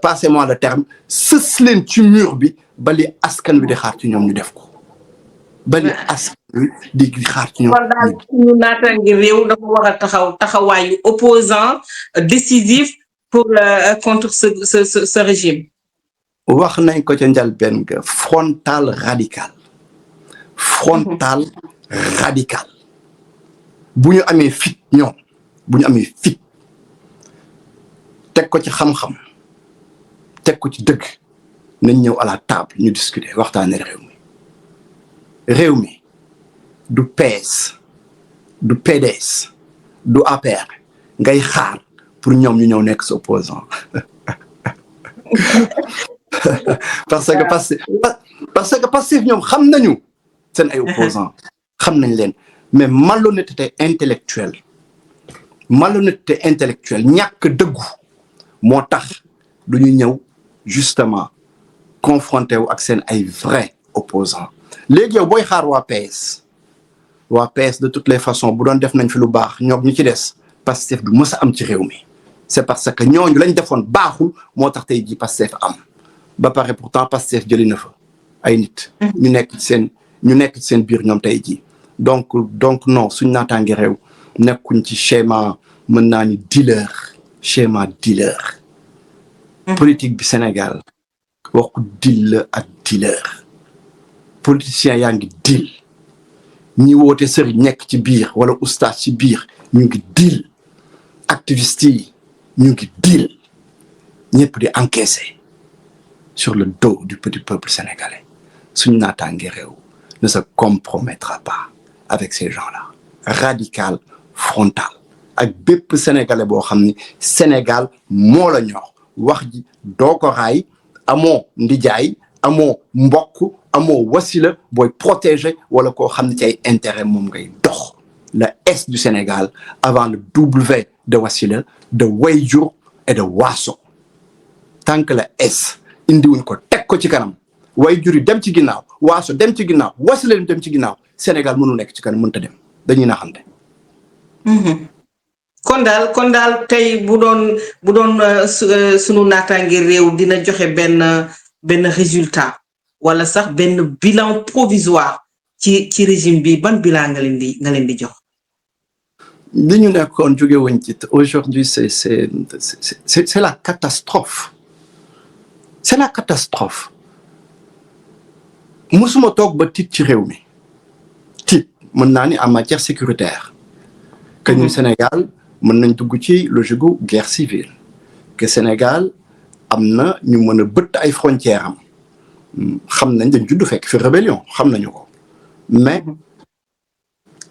passez-moi le terme sës leen ci mur bi ba li askan wi di xaar ci ñoom ñu def ko ba li askan wi di xaar ci ñoom. kon daal suñu naataangi réew dafa war a taxawaayu opposant décisif pour contre ce régime. wax nañ ko ca njëlbéen ga frontal radical bu ñu amee fit ñoom bu ñu amee fit teg ko ci xam-xam teg ko ci dëgg nañ ñëw à la table ñu discuter waxtaane réew mi du PS du PDS du APR ngay xaar pour ñoom ñu ñëw nekk sa opposant parce que Pastef ñoom xam nañu seen ay opposants xam nañ leen mais malhonnêteté intellectuelle ñàkk dëggu moo tax du ñu ñëw justement confronté wu ak seen ay vrais opposants léegi yow booy xaar waa PS de toutes les façons bu doon def nañ fi lu baax ñoom ñu ci des Pastef du mës a am ci réew mi c'est parce que ñooñu lañ defoon baaxul moo tax tey ji Pastef am ba pare pourtant Pastef jëli na fa ay nit ñu nekk ci seen biir ñoom tey ji donc non suñ naataange réew nekkuñ ci schéma mën naa ni schéma dealer politique bi Sénégal waxu deal la ak dealer politiciens yaa ngi deal ñi woote sëriñ nekk ci biir wala oustaz ci biir ñu ngi deal activistes yi ñu ngi deal ñëpp di encaisser sur le dos du petit peuple sénégalais suñ naataange réew ne se compromettra pas avec ces gens-là radical frontal ak bépp sénégalais boo xam ni Sénégal moo la ñor wax ji doo ko raay amoo ndijaay amoo mbokk amoo wasila booy protéger wala koo xam ne ci ay intérêt moom ngay dox le S du Sénégal avant le W de wasila de wayjur et de waaso tant que le S indiwuñ ko teg ko ci kanam wayjur yi dem ci ginnaaw waaso dem ci ginnaaw wasila dem ci ginnaaw Sénégal mënu nekk ci kanam mënta dem dañuy naxante kon daal tey bu doon sunu naataange réew dina joxe benn résultat wala sax benn bilan provisoire ci régime bi ban bilan nga leen di jox. li ñu nekkoon jóge wuñ ci aujourd'hui c'est la catastrophe c'est la catastrophe musuma toog ba tiit ci réew mi tiit mën naa ni en matière sécuritaire que ñu Sénégal mën nañ dugg ci logique gu guerre civile que Sénégal am na ñu mën a bëtt ay frontières am xam nañ dañ judd fekk fi rébellion xam nañu ko mais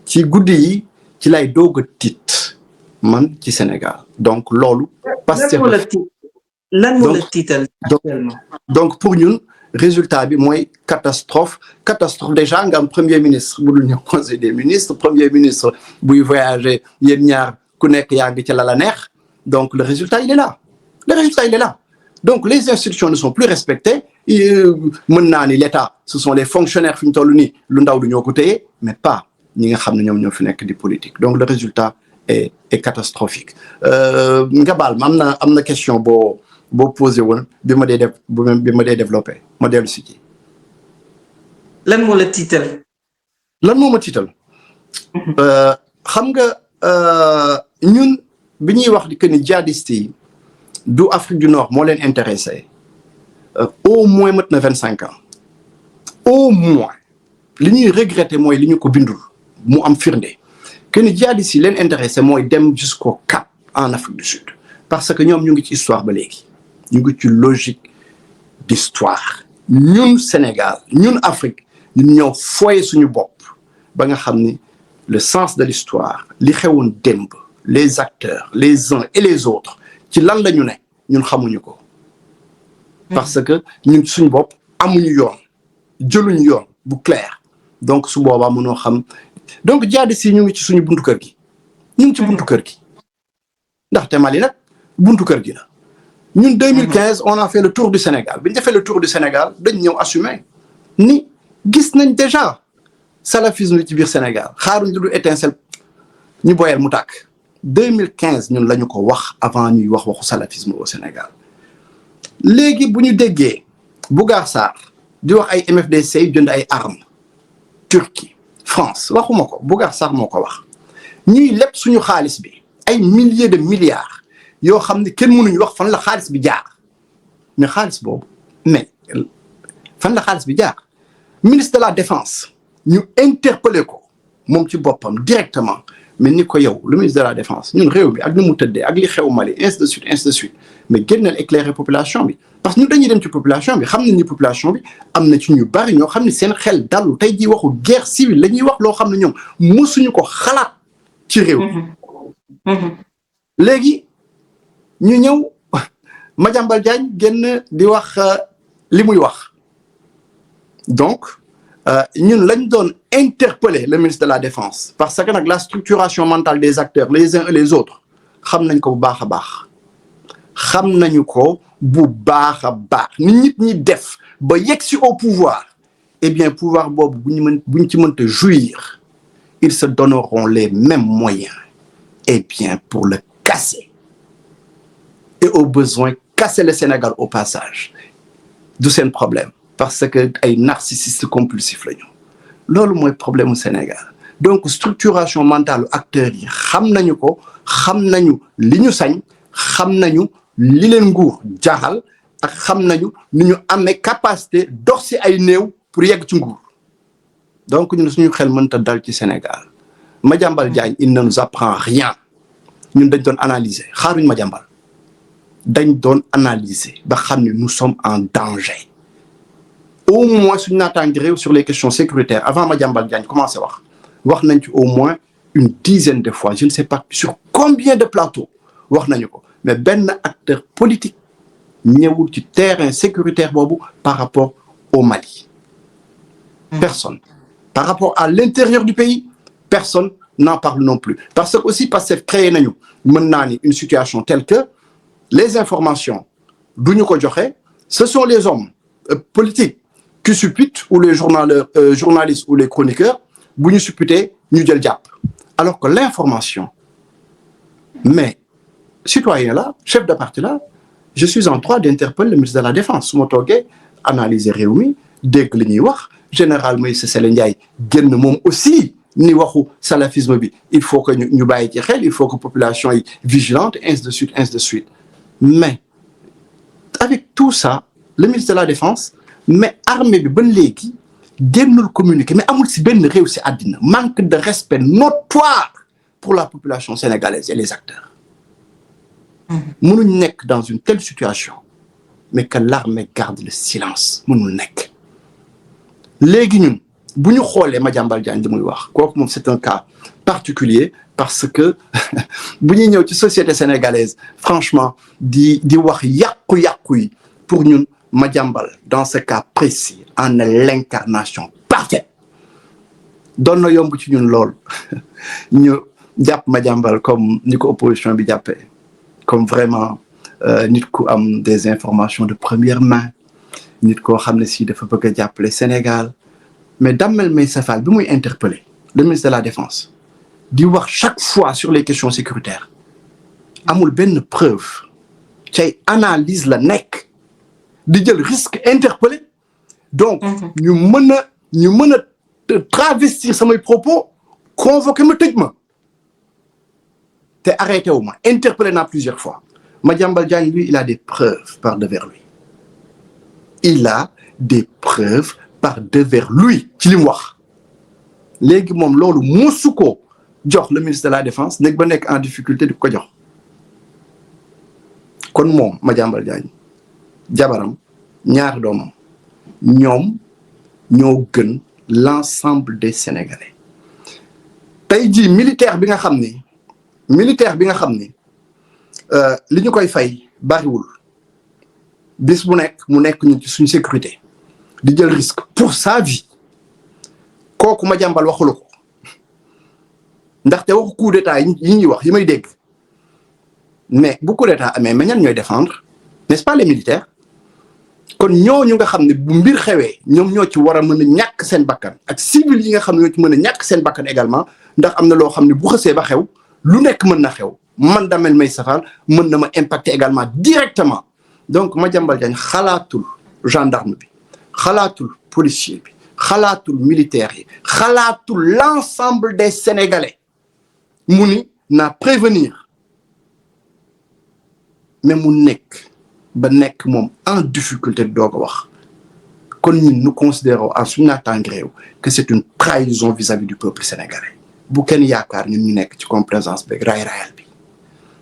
ci guddi yi ci lay doog a tiit man ci Sénégal donc loolu. parce que lan moo la tiital donc pour ñun résultat bi mooy catastrophe déjà nga am premier ministre bu dul ñëw conseil des ministres premier ministre buy voyager yéen ñaar ku nekk yaa ngi ci la neex donc le résultat il est là donc les institutions ne sont plus respectées mën naa ni l'État ce sont les fonctionnaires fi ñu toll nii lu ndaw du ñoo ko téye mais pas ñi nga xam ne ñoom ñoo fi nekk di politique donc le résultat est catastrophique nga baal ma am na question boo posé woon bi ma dee développé ma dellu si ci. lan moo la tiital. lan moo ma tiital. xam nga ñun bi ñuy wax que ni djihadistes yi du Afrique du Nord moo leen intéressé au moins mat na 25 ans au moins li ñuy regretter mooy li ñu ko bindul mu am firnde que ni djihadistes yi leen intéressé mooy dem jusqu'au Cap en Afrique du Sud parce que ñoom ñu ngi ci histoire ba léegi ñu ngi ci logique d'histoire ñun Sénégal ñun Afrique ñun ñoo foye suñu bopp ba nga xam ni le sens de l'histoire li xewoon démb les acteurs les uns et les autres ci lan la ñu ne ñun xamuñu ko parce que ñun suñu bopp amuñu yoon jëluñu yoon bu clair donc su boobaa mënoo xam donc djihadistes yi ñu ngi ci suñu buntu kër gi ñu ngi ci buntu kër gi ndaxte Mali nag buntu kër gi la ñun 2015 on a fait le tour du Sénégal bi ñu defee le tour du Sénégal dañ ñëw assumer ni gis nañ déjà salafisme ci biir Sénégal xaaruñ lu étincelle ñu boyal mu tàkk 2015 ñun la ñu ko wax avant ñuy waxu salafisme au Sénégal léegi bu ñu déggee Bougar Sarr di wax ay MFDC yu jënd ay armes Turquie France waxuma ko Bougar Sarr moo ko wax ñuy lépp suñu xaalis bi ay milliers de milliards yoo xam ne kenn mënuñu wax fan la xaalis bi jaar mais xaalis boobu mais fan la xaalis bi jaar ministre de la défense ñu interpellé ko moom ci boppam directement mais ni ko yow le ministre de la défense ñun réew bi ak ni mu tëddee ak li xew Mali ainsi de suite mais génneel éclairer population bi parce que ñun dañuy dem ci population bi xam nañ ni population bi am na ci ñu bari ñoo xam ne seen xel dallu tey jii waxu guerre civile la ñuy wax loo xam ne ñoom mësuñu ko xalaat ci réew léegi ñu ñëw Madiambal Diagne génn di wax li muy wax donc ñun lañ doon interpeller le ministre de la défense parce que nag la structuration mentale des acteurs les uns et les autres xam nañ ko bu baax a baax xam nañu ko bu baax a baax ni nit ñi def ba yegg si au pouvoir eh bien pouvoir boobu buñ ci mënta jouir ils se donneront les mêmes moyens eh bien pour le casser et au besoin casser le Sénégal au passage du seen problème parce que ay narcissistes compulsifs lañu loolu mooy problème mu Sénégal donc structuration mentale acteurs yi xam nañu ko xam nañu li ñu sañ xam nañu li leen nguur jaaxal ak xam nañu ni ñu amee capacité dox si ay néew pour yegg ci nguur donc ñun suñu xel mënta dal ci Sénégal Madiambal Diagne il ne nous apprend rien ñun dañ doon analyser xaaruñ Madiambal dañ doon analyser ba xam ne nous sommes en danger au moins suñu naataange réew sur les questions sécuritaires avant Madiambal Diagne commencé wax nañ ci au moins une dizaine de fois je ne sais pas sur combien de plateaux wax nañu ko mais benn acteur politique ñëwul ci terrain sécuritaire boobu par rapport au Mali personne par rapport à l'intérieur du pays personne n'en parle non plus parce que aussi Pastef créé nañu mën naa ni une situation telle que les informations duñu ko joxe ce sont les hommes politiques qui supputent ou les journalistes ou les chroniqueurs bu ñu supputee ñu jël jàpp alors que l'information mais citoyen là chef de parti là je suis en droit d'interpeller le ministre de la Défense su ma toogee analyser réew mi dégg li ñuy wax général Moïse Sélé Ndiaye génn moom aussi ni waxu salafisme bi il faut que ñu bàyyi ci xel il faut que population yi vigilante ainsi de suite mais avec tout ça le ministre de la Défense mais armée bi ba léegi génnul communiqué mais amul si benn réew si àddina manque de respect notoire pour la population sénégalaise et les acteurs mënuñ nekk dans une telle situation mais que l'armée garde le silence mënul nekk léegi ñun bu ñu xoolee Madiambal Diagne di muy wax kooku moom c'est un cas particulier parce que bu ñuy ñëw ci société sénégalaise franchement di wax yàqu-yàqu yi pour ñun Madiambal dans ce cas précis en est l'incarnation parfaite doon na yomb ci ñun lool ñu jàpp Madiambal comme ni ko opposition bi jàppee comme vraiment nit ku am des informations de première main nit koo xam ne si dafa bëgg a jàppale Sénégal mais Damel Meïssa Fall bi muy interpeller le ministre de la Défense di wax chaque fois sur les questions sécuritaires amul benn preuve cay analyse la nekk di jël risque interpeller donc ñu mën a travestir samay propos convoquer ma tëj ma te arrêté wu ma interpellé naa plusieurs fois Madiambal Diagne lui il a des preuves par devers lui il a des preuves par devers lui ci li mu wax léegi moom loolu mosu ko jox le ministre de la Défense nekk ba nekk en difficulté di ko jox kon moom Madiambal Diagne jabaram ñaari doomam ñoom ñoo gën l'ensemble des Sénégalais tey jii militaire bi nga xam ni li ñu koy fay bariwul bis bu nekk mu nekk ñu ci suñu sécurité di jël risque pour sa vie kooku Madiambal waxula ko ndaxte waxu coup d'état yi ñuy wax yi may dégg mais bu coup d'état amee mais ñan ñooy défendre n'est-ce pas les militaires kon ñooñu nga xam ne bu mbir xewee ñoom ñoo ci war a mën a ñàkk seen bakkan ak civil yi nga xam ne ñoo ci mën a ñàkk seen bakkan également ndax am na loo xam ne bu xësee ba xew lu nekk mën na xew man Damel Meïssa Fall mën na ma impacter également directement donc Madiambal Diagne xalaatul gendarme bi xalaatul policier bi xalaatul militaire yi xalaatul l'ensemble des Sénégalais mu ni na prévenir mais mu nekk ba nekk moom en difficulté doog a wax kon ñun nous considérons en suñu naataange réew que c'est une trahison vis-à-vis du peuple sénégalais bu kenn yaakaar ñun ñu nekk ci complaisance beeg raay-raayal bi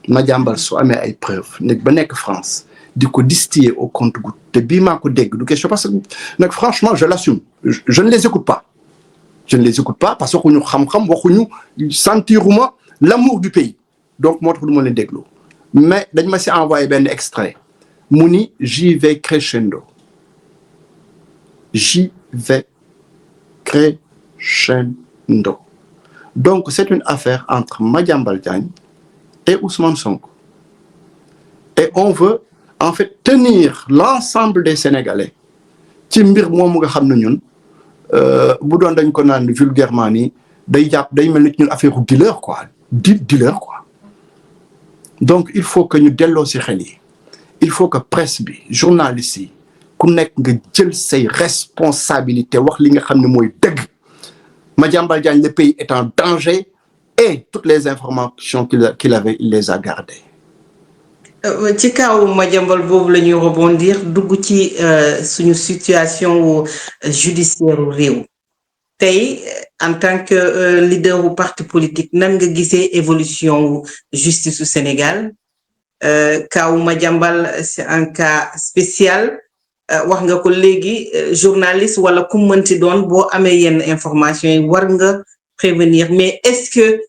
Madiambal su amee ay preuves nekk ba nekk France di ko distiller au compte-gouttes te bii maa ko dégg du question parce que nag franchement je l'assume je ne les écoute pas parce que waxuñu xam-xam waxuñu sentiruma l'amour du pays donc moo tax du ma leen déglu mais dañ ma si envoyé benn extrait mu ni j'y vais crescendo donc c'est une affaire entre Madiambal Diagne et Ousmane Sonko et on veut en fait tenir l'ensemble des Sénégalais ci mbir moomu nga xam ne ñun bu doon dañ ko naan vulgairement ni day mel ni ñun affaire dealer quoi dealer quoi. Donc il faut que ñu delloo ci xel yi, il faut que presse bi journalistes yi ku nekk nga jël say responsabilités wax li nga xam ne mooy dëgg. Madiambal Diagne, le pays est en danger et toutes les informations qu'il avait, il les a gardées. ci kaw Madiambal boobu la ñuy rebondir dugg ci suñu situation judiciaire réew tey en tant que leader du parti politique nan nga gisee évolution justice au Sénégal kaw Madiambal c'est un cas spécial wax nga ko léegi journaliste wala ku mënti doon boo amee yenn information yi war nga prévenir mais est-ce que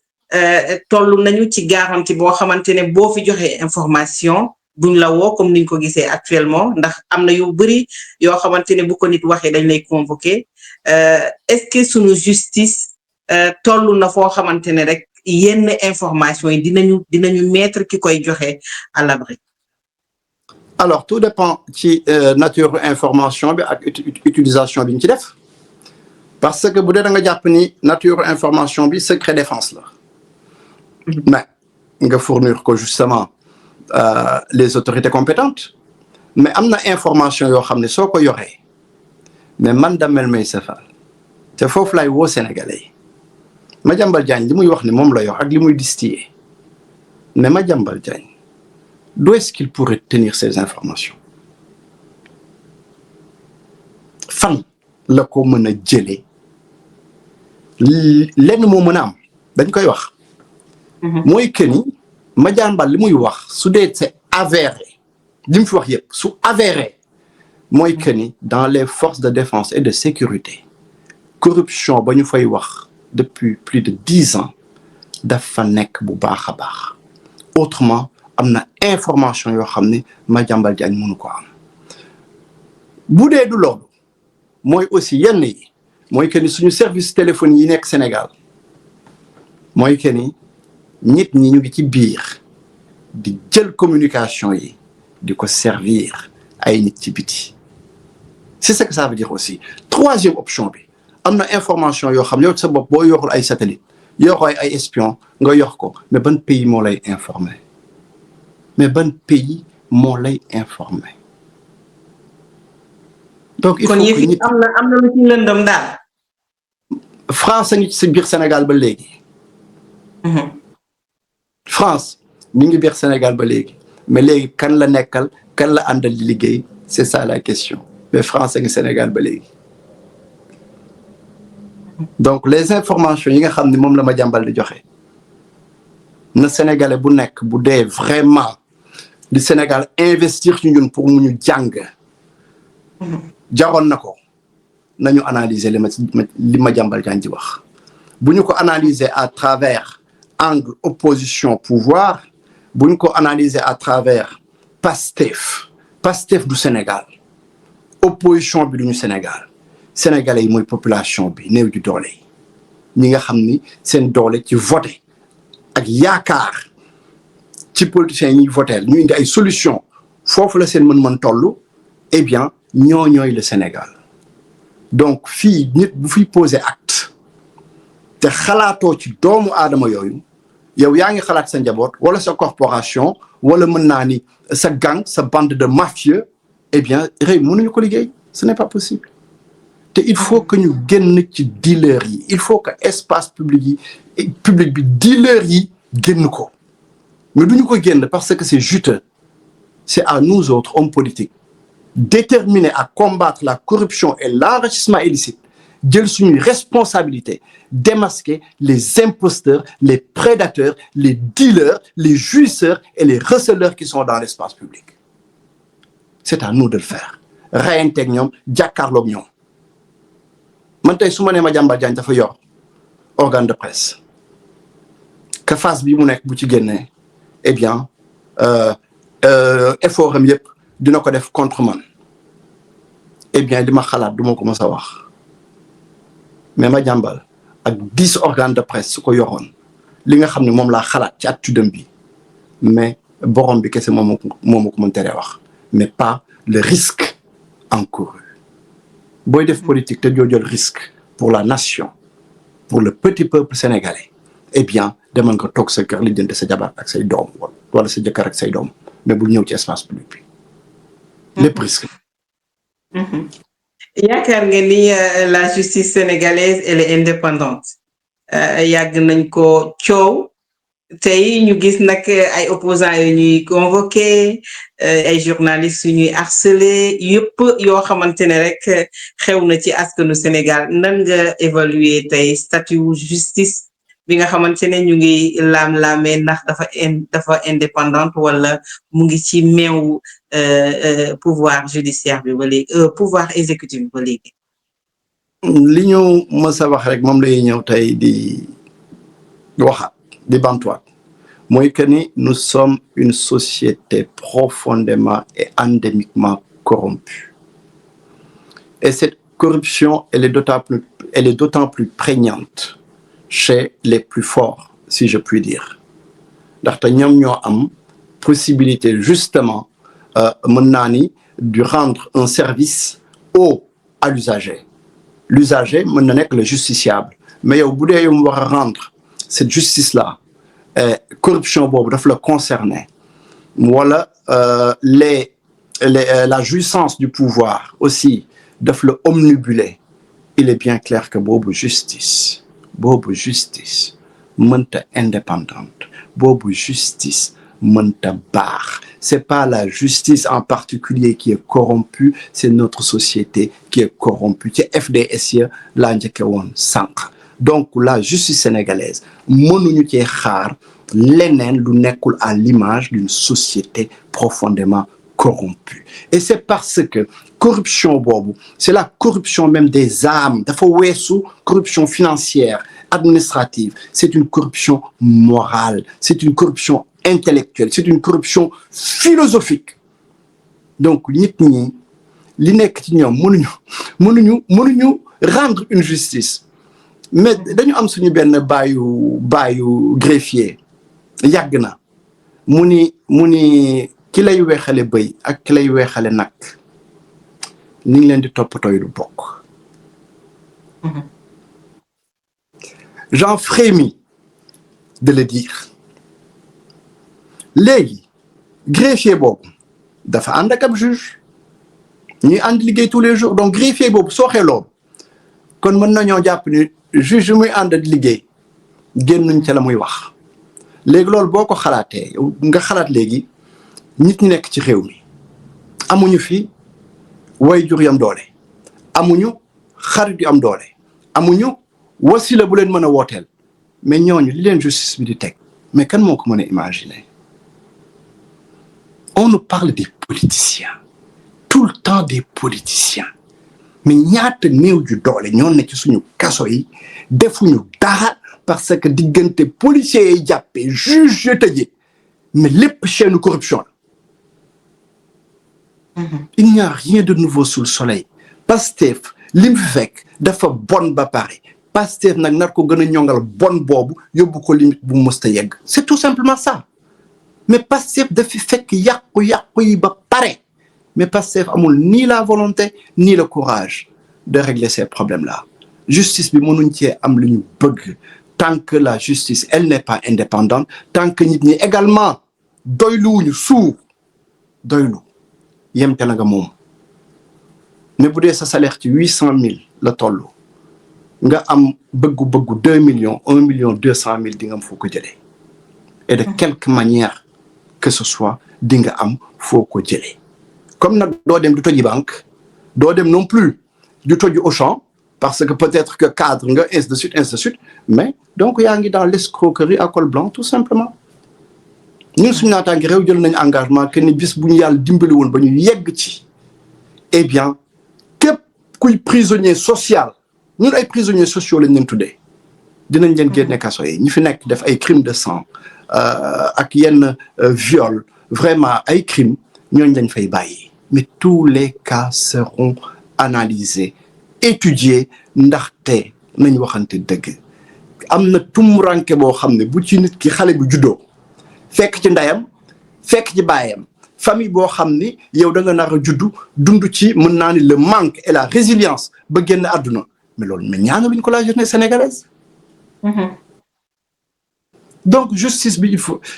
toll nañu ci garantie boo xamante ne boo fi joxee information duñ la woo comme niñ ko gisee actuellement ndax am na yu bëri yoo xamante ne bu ko nit waxee dañ lay convoquer est-ce que sunu justice toll na foo xamante ne rek yenn information yi dinañu mettre ki koy joxe à l'abri? Alors tout dépend ci nature information bi ak utilisation bi ñu ci def parce que bu dee da nga jàpp ni nature information bi secret défense la mais nga fournir ko justement les autorités compétentes mais am na information yoo xam ne soo ko yoree mais man Damel Meissa Fall te foofu lay woo Sénégalais yi Madiambal Diagne li muy wax ni moom la yor ak li muy distiller mais Madiambal Diagne d'où est-ce qu'il pourrait tenir ces informations fan la ko mën a jëlee lenn moo mën a am dañ koy wax mooy que ni Madiambal li muy wax su dee c'est avéré li mu fi wax yëpp su avéré mooy que ni dans les forces de défense et de sécurité corruption ba ñu fay wax depuis plus de 10 ans dafa nekk bu baax a baax autrement am na information yoo xam ne Madiambal Diagne mënu ko am bu dee du loolu mooy aussi yenn yi mooy que ni suñu service téléphone yi nekk Sénégal mooy que ni nit ñi ñu ngi ci biir di jël communication yi di ko servir ay nit ci biti c'est ce que ça veut dire aussi. Troisième option bi am na information yoo xam ne yow sa bopp boo yorul ay satellite yoroo ay espion nga yor ko mais ban pays moo lay informer mais ban pays moo lay informer donc il faut que nit am na lu ci lëndëm daal. France a ngi ci biir Sénégal ba léegi. France mi ngi biir Sénégal ba léegi mais léegi kan la nekkal kan la àndal di liggéey c'est ça la question mais France a ngi Sénégal ba léegi. Donc les informations yi nga xam ne moom la Madiambal di joxe na Sénégalais bu nekk bu dee vraiment di Sénégal investir ci ñun pour mu ñu jàng jaroon na ko nañu analyser li Madiambal Diagne di wax bu ñu ko analyser à travers angle opposition pouvoir bu ñu ko analyser à travers Pastef du Sénégal opposition bi duñu Sénégal Sénégalais yi mooy population bi néew ju doole yi ñi nga xam ni seen doole ci voter ak yaakaar ci politiciens yi voter ñu indi ay solution foofu la seen mën-mën tollu eh bien ñooy le Sénégal donc fii nit bu fiy poser acte te xalaatoo ci doomu aadama yooyu yow yaa ngi xalaat sa njaboot wala sa corporation wala mën naa ni sa gang sa bande de mafieux eh bien réew mënuñu ko liggéey ce n'est pas possible te il faut que ñu génn ci dealer yi il faut que espace public bi dealer yi génn ko mais duñu ko génn parce que c'est juteux c'est à nous autres hommes politiques déterminés à combattre la corruption et l'enrichissement illicite jël suñuy responsabilité démasquer les imposteurs les prédateurs les dealers les jouisseurs et les receleurs qui sont dans l'espace public c'est à nous de le faire reyanteeg ñoom jàkkaarloog ñoom man tey su ma nee Madiambal Diagne dafa yor organe de presse que phase bi mu nekk bu ci génnee eh bien effort am yëpp dina ko def contre man eh bien li ma xalaat du ma ko mës a wax mais Madiambal ak 10 organes de presse su ko yoroon li nga xam ne moom laa xalaat ci attitude bi mais borom bi kese moom ko mën teree wax mais pas le risque encouru. Boy def politique te doo jël risque pour la nation, pour le petit peuple sénégalais, eh bien demal nga toog sa kër li jënd sa jabar ak say doom wala sa jëkkër ak say doom mais bul ñëw ci espace public bi lépp risque. yaakaar nga ni la justice sénégalaise elle est indépendante yàgg nañ ko coow tey ñu gis nag ay opposants yu ñuy convoqué ay journalistes yu ñuy harcelé yëpp yoo xamante ne rek xew na ci askanu Sénégal nan nga évaluer tey statut justice bi nga xamante ne ñu ngi laam-laamee ndax dafa indépendante wala mu ngi ci meew pouvoir judiciaire bi ba léegi pouvoir exécutif bi ba léegi. li ñu mës a wax rek moom lay ñëw tey di waxaat di bantuwaat mooy que ni nous sommes une société profondément et endémiquement corrompue et cette corruption elle est d'autant plus prégnante chez les plus forts si je puis dire ndaxte ñoom ñoo am possibilité justement mën naa ni de rendre un service à l'usager mën na nekk le justiciable mais yow bu dee yow mu war a rendre cette justice là corruption boobu daf la concerner wala la jouissance du pouvoir aussi daf la omnibuler il est bien clair que boobu justice mënta indépendante boobu justice mënta baax. C'est pas la justice en particulier qui est corrompue, c'est notre société qui est corrompue. ci FDS ya laa njëkke woon sànq donc la justice sénégalaise mënuñu cee xaar leneen lu nekkul à l'image d'une société profondément corrompue et c'est parce que corruption boobu c'est la corruption même des âmes dafa weesu corruption financière administrative c'est une corruption morale c'est une corruption intellectuelle c'est une corruption philosophique donc nit ñi li nekk ci ñoom mënuñu rendre une justice mais dañu am suñu benn baayu greffier yàgg na mu ni ki lay weexale bëy ak ki lay weexale nag ni ngi leen di toppatooy du bokk. J'en frémis de le dire. léegi greffier boobu dafa ànd ak ab juge ñuy ànd liggéey tous les jours donc greffier boobu soo xeloo kon mën nañoo jàpp ni juge yu muy ànd ak liggéey génnuñ ca la muy wax léegi loolu boo ko xalaatee nga xalaat léegi nit ñi nekk ci réew mi amuñu fi way jur yam doole amuñu xarit yu am doole amuñu wasila bu leen mën a wooteel mais ñooñu li leen justice bi di teg mais kan moo ko mën a imaginer. On nous parle des politiciens tout le temps des politiciens mais ñaata néew ju doole ñoo ne ci suñu kaso yi defuñu dara parce que diggante policiers yi jàppee juge yi tëjee mais lépp chaîne corruption la. Il n'y a rien de nouveau sous le soleil. Pastef li mu fekk dafa bon ba pare Pastef nag nar ko gën a ñongal bon boobu yóbbu ko limite bu mësta yegg c'est tout simplement ça. mais Pastef dafi fekk yàqu yi ba pare mais Pastef amul ni la volonté ni le courage de régler ces problèmes-là justice bi mënuñ cee am lu ñu bëgg tant que la justice elle n'est pas indépendante tant que nit ñi également doyluwuñu doylu yem te la nga moom mais bu dee sa salaire ci 800 000 la toll nga am bëggu 2 millions 1 million 200 000 di nga am foo ko jëlee et de quelque manière que ce soit di nga am foo ko jëlee comme nag doo dem du toji banque doo dem non plus du toji Auchan parce que peut-être que cadre nga ainsi de suite mais donc yaa ngi dans l'escroquerie à col blanc tout simplement ñun suñu naataange réew jël nañu engagement que ni bis bu ñu yàlla dimbali woon ba ñu yegg ci eh bien képp kuy prisonnier social ñun ay prisonniers sociaux lañ leen tuddee dinañ leen génne kaso yi ñi fi nekk def ay crimes de sang ak yenn viol vraiment ay crimes ñooñu lañ fay bàyyi mais tous les cas seront analysés étudiés ndaxte nañ waxante dëgg am na tumuranke boo xam ne bu ci nit ki xale bu juddoo fekk ci ndeyam fekk ci baayam famille boo xam ni yow da nga nar a juddu dund ci mën naa ni le manque et la résilience ba génn àdduna mais loolu mais ñaanaluñ ko la jeunesse sénégalaise. Donc justice bi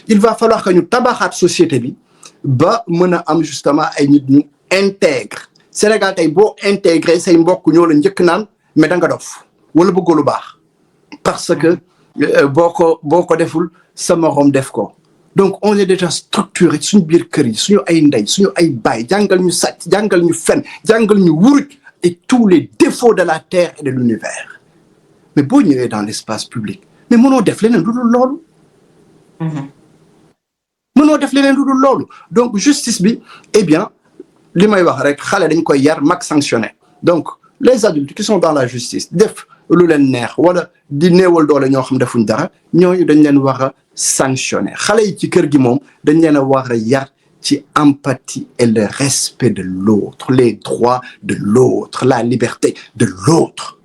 il va falloir que ñu tabaxaat société bi ba mën a am justement ay nit ñu intègre Sénégal tey boo intégré say mbokk ñoo la njëkk naan mais da nga dof wala bëggoo lu baax parce que boo ko deful sa morom def ko. Donc on est déjà structuré suñu biir kër yi suñu ay ndey suñu ay baay jàngal ñu sàcc jàngal ñu fen jàngal ñu wuruj et tous les défauts de la terre et de l'univers mais boo ñëwee dans l'espace public mais mënoo def leneen lu dul loolu. mënoo def leneen lu dul loolu donc justice bi eh bien li may wax rek xale dañ koy yar mag sanctionné donc les adultes qui sont dans la justice def lu leen neex wala di néewal doole ñoo xam defuñ dara ñooñu dañ leen war a sanctionné xale yi ci kër gi moom dañ leen a war a yar ci empathie et le respect de l'autre les droits de l'autre la liberté de l'autre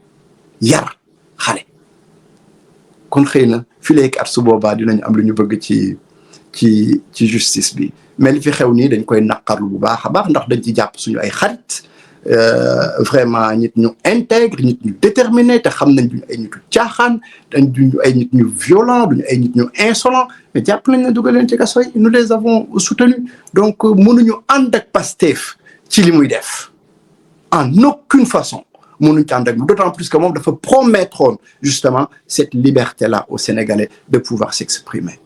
yar xale kon xëy na fi léegi at su boobaa dinañ am lu ñu bëgg ci justice bi mais li fi xew nii dañ koy naqarlu bu baax a baax ndax dañ ci jàpp suñu ay xarit vraiment nit ñu intègre nit ñu déterminé te xam nañ duñu ay nitu caaxaan duñu ay nit ñu violent duñu ay nit ñu insolent mais jàpp nañ ne dugal leen ci kaso yi nous les avons soutenus donc mënuñu ànd ak Pastef ci li muy def en aucune façon mënuñ ci ànd ak d'autant plus que moom dafa promettre justement cette liberté là aux Sénégalais de pouvoir s'exprimer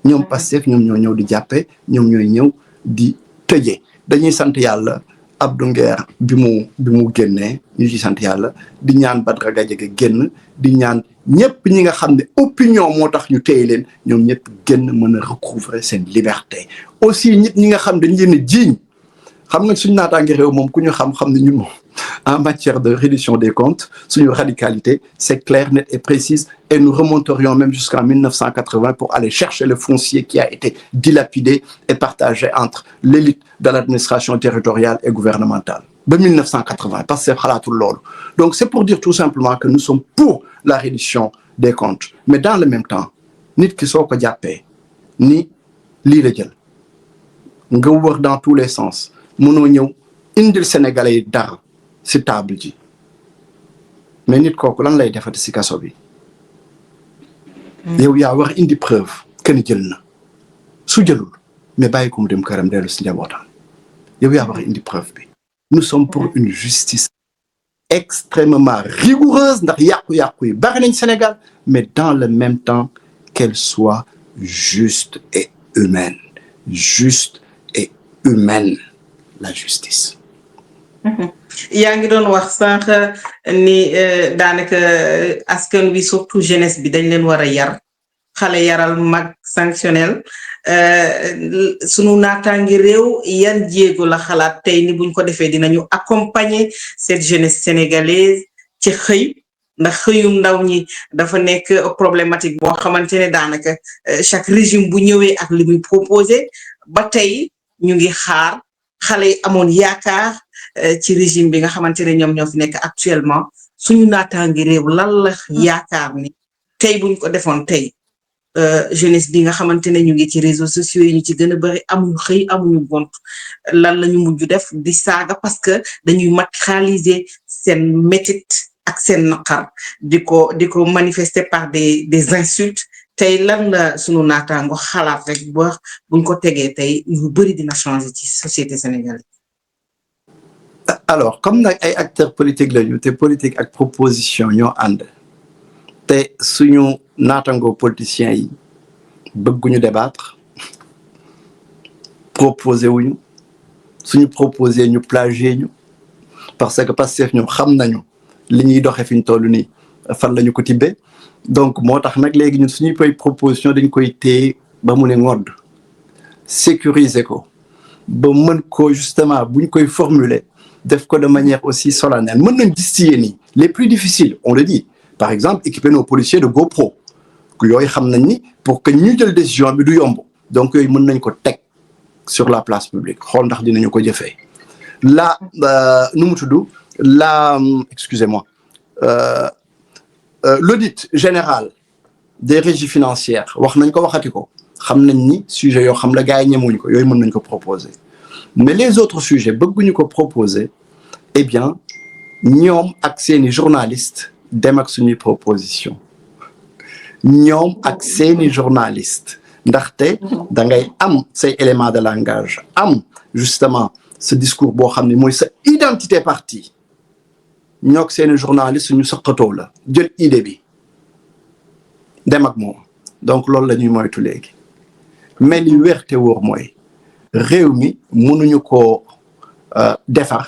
ñoom Pastef ñoom ñoo ñëw di jàppe ñoom ñooy ñëw di tëjee dañuy sant yàlla Abdou Nguer bi mu génnee ñu ci sant yàlla di ñaan Badara Gadiaga génn di ñaan ñëpp ñi nga xam ne opinion moo tax ñu téye leen ñoom ñëpp génn mën a recouvrer seen liberté aussi nit ñi nga xam dañ leen a jiiñ xam nga suñu naataange réew moom ku ñu xam ne ñun moom en matière de reddition des comptes suñu radicalité c'est clair net et précise et nous remonterions même jusqu'en 1980 pour aller chercher le foncier qui a été dilapidé et partagé entre l'élite de l'administration territoriale et gouvernementale ba 1980 parce que xalaatul loolu donc c'est pour dire tout simplement que nous sommes pour la reddition des comptes mais dans le même temps nit ki soo ko jàppee ni lii la jël nga wër dans tous les sens mënoo ñëw indil Sénégalais yi dara ci table ji mais nit kooku lan lay defati ci kaso bi yow yaa war indi preuve que ni jël na su jëlul mais bàyyi ko mu dem këram dellu ci njabootam yow yaa war indi preuve bi nous sommes pour une justice extrêmement rigoureuse ndax yàqu-yàqu yi bari nañ Sénégal mais dans le même temps qu'elle soit juste et humaine la justice. yaa ngi doon wax sànq ni daanaka askan wi surtout jeunesse bi dañ leen war a yar xale yaral mag sanctionnel sunu naataangi réew yan jéego la xalaat tey ni buñ ko defee dinañu accompagner cette jeunesse sénégalaise ci xëy ndax xëyum ndaw ñi dafa nekk problématique boo xamante ne daanaka chaque régime bu ñëwee ak li muy proposé ba tey ñu ngi xaar xale yi amoon yaakaar ci régime bi nga xamante ne ñoom ñoo fi nekk actuellement suñu naataangi réew lan la yaakaar ni tey buñ ko defoon tey jeunesse bi nga xamante ne ñu ngi ci réseaux sociaux yi ñu ci gën a bari amuñu xëy amuñu gont lan la ñu mujj def di saaga parce que dañuy matérialiser seen métit ak seen naqar di ko manifester par des insultes tey lan la sunu naataango xalaat rek ba buñ ko tegee tey yu bari dina changer ci société sénégalaise. Alors comme nag ay acteurs politiques lañu te politique ak proposition ñoo ànd te suñu naataango politiciens yi bëgguñu débattre proposer wuñu suñu proposer ñu plagier ñu parce que Pastef ñoom xam nañu li ñuy doxee fi ñu toll nii fan lañu ko tibbee donc moo tax nag léegi ñun suñuy koy proposition dañ koy téye ba mu ne ngodd sécuriser ko ba mën ko justement buñ koy formuler def ko de manière aussi solennelle mën nañ gis ci yéen yi les plus difficiles on le dit par exemple équiper nos policiers de GoPro yooyu xam nañ ni pour que ñu jël décision bi du yomb donc yooyu mën nañ ko teg sur la place publique xool ndax dinañu ko jëfee la nu mu tudd la excusez-moi l'audit général des régies financières wax nañ ko waxati ko xam nañ ni sujet yoo xam la gars yi ñemuñu ko yooyu mën nañ ko proposer mais les autres sujets bëgguñu ko proposer eh bien ñoom ak seeni journaliste dem ak suñuy proposition ñoom ak seeni journaliste ndaxte da ngay am say éléments de langage am justement ce discours boo xam ne mooy sa identité parti ñook seeni journaliste ñu saqatoo la jël idée bi dem ak moom donc loolu la ñuy moytu léegi mais li wér te wóor mooy réew mi mënuñu koo defar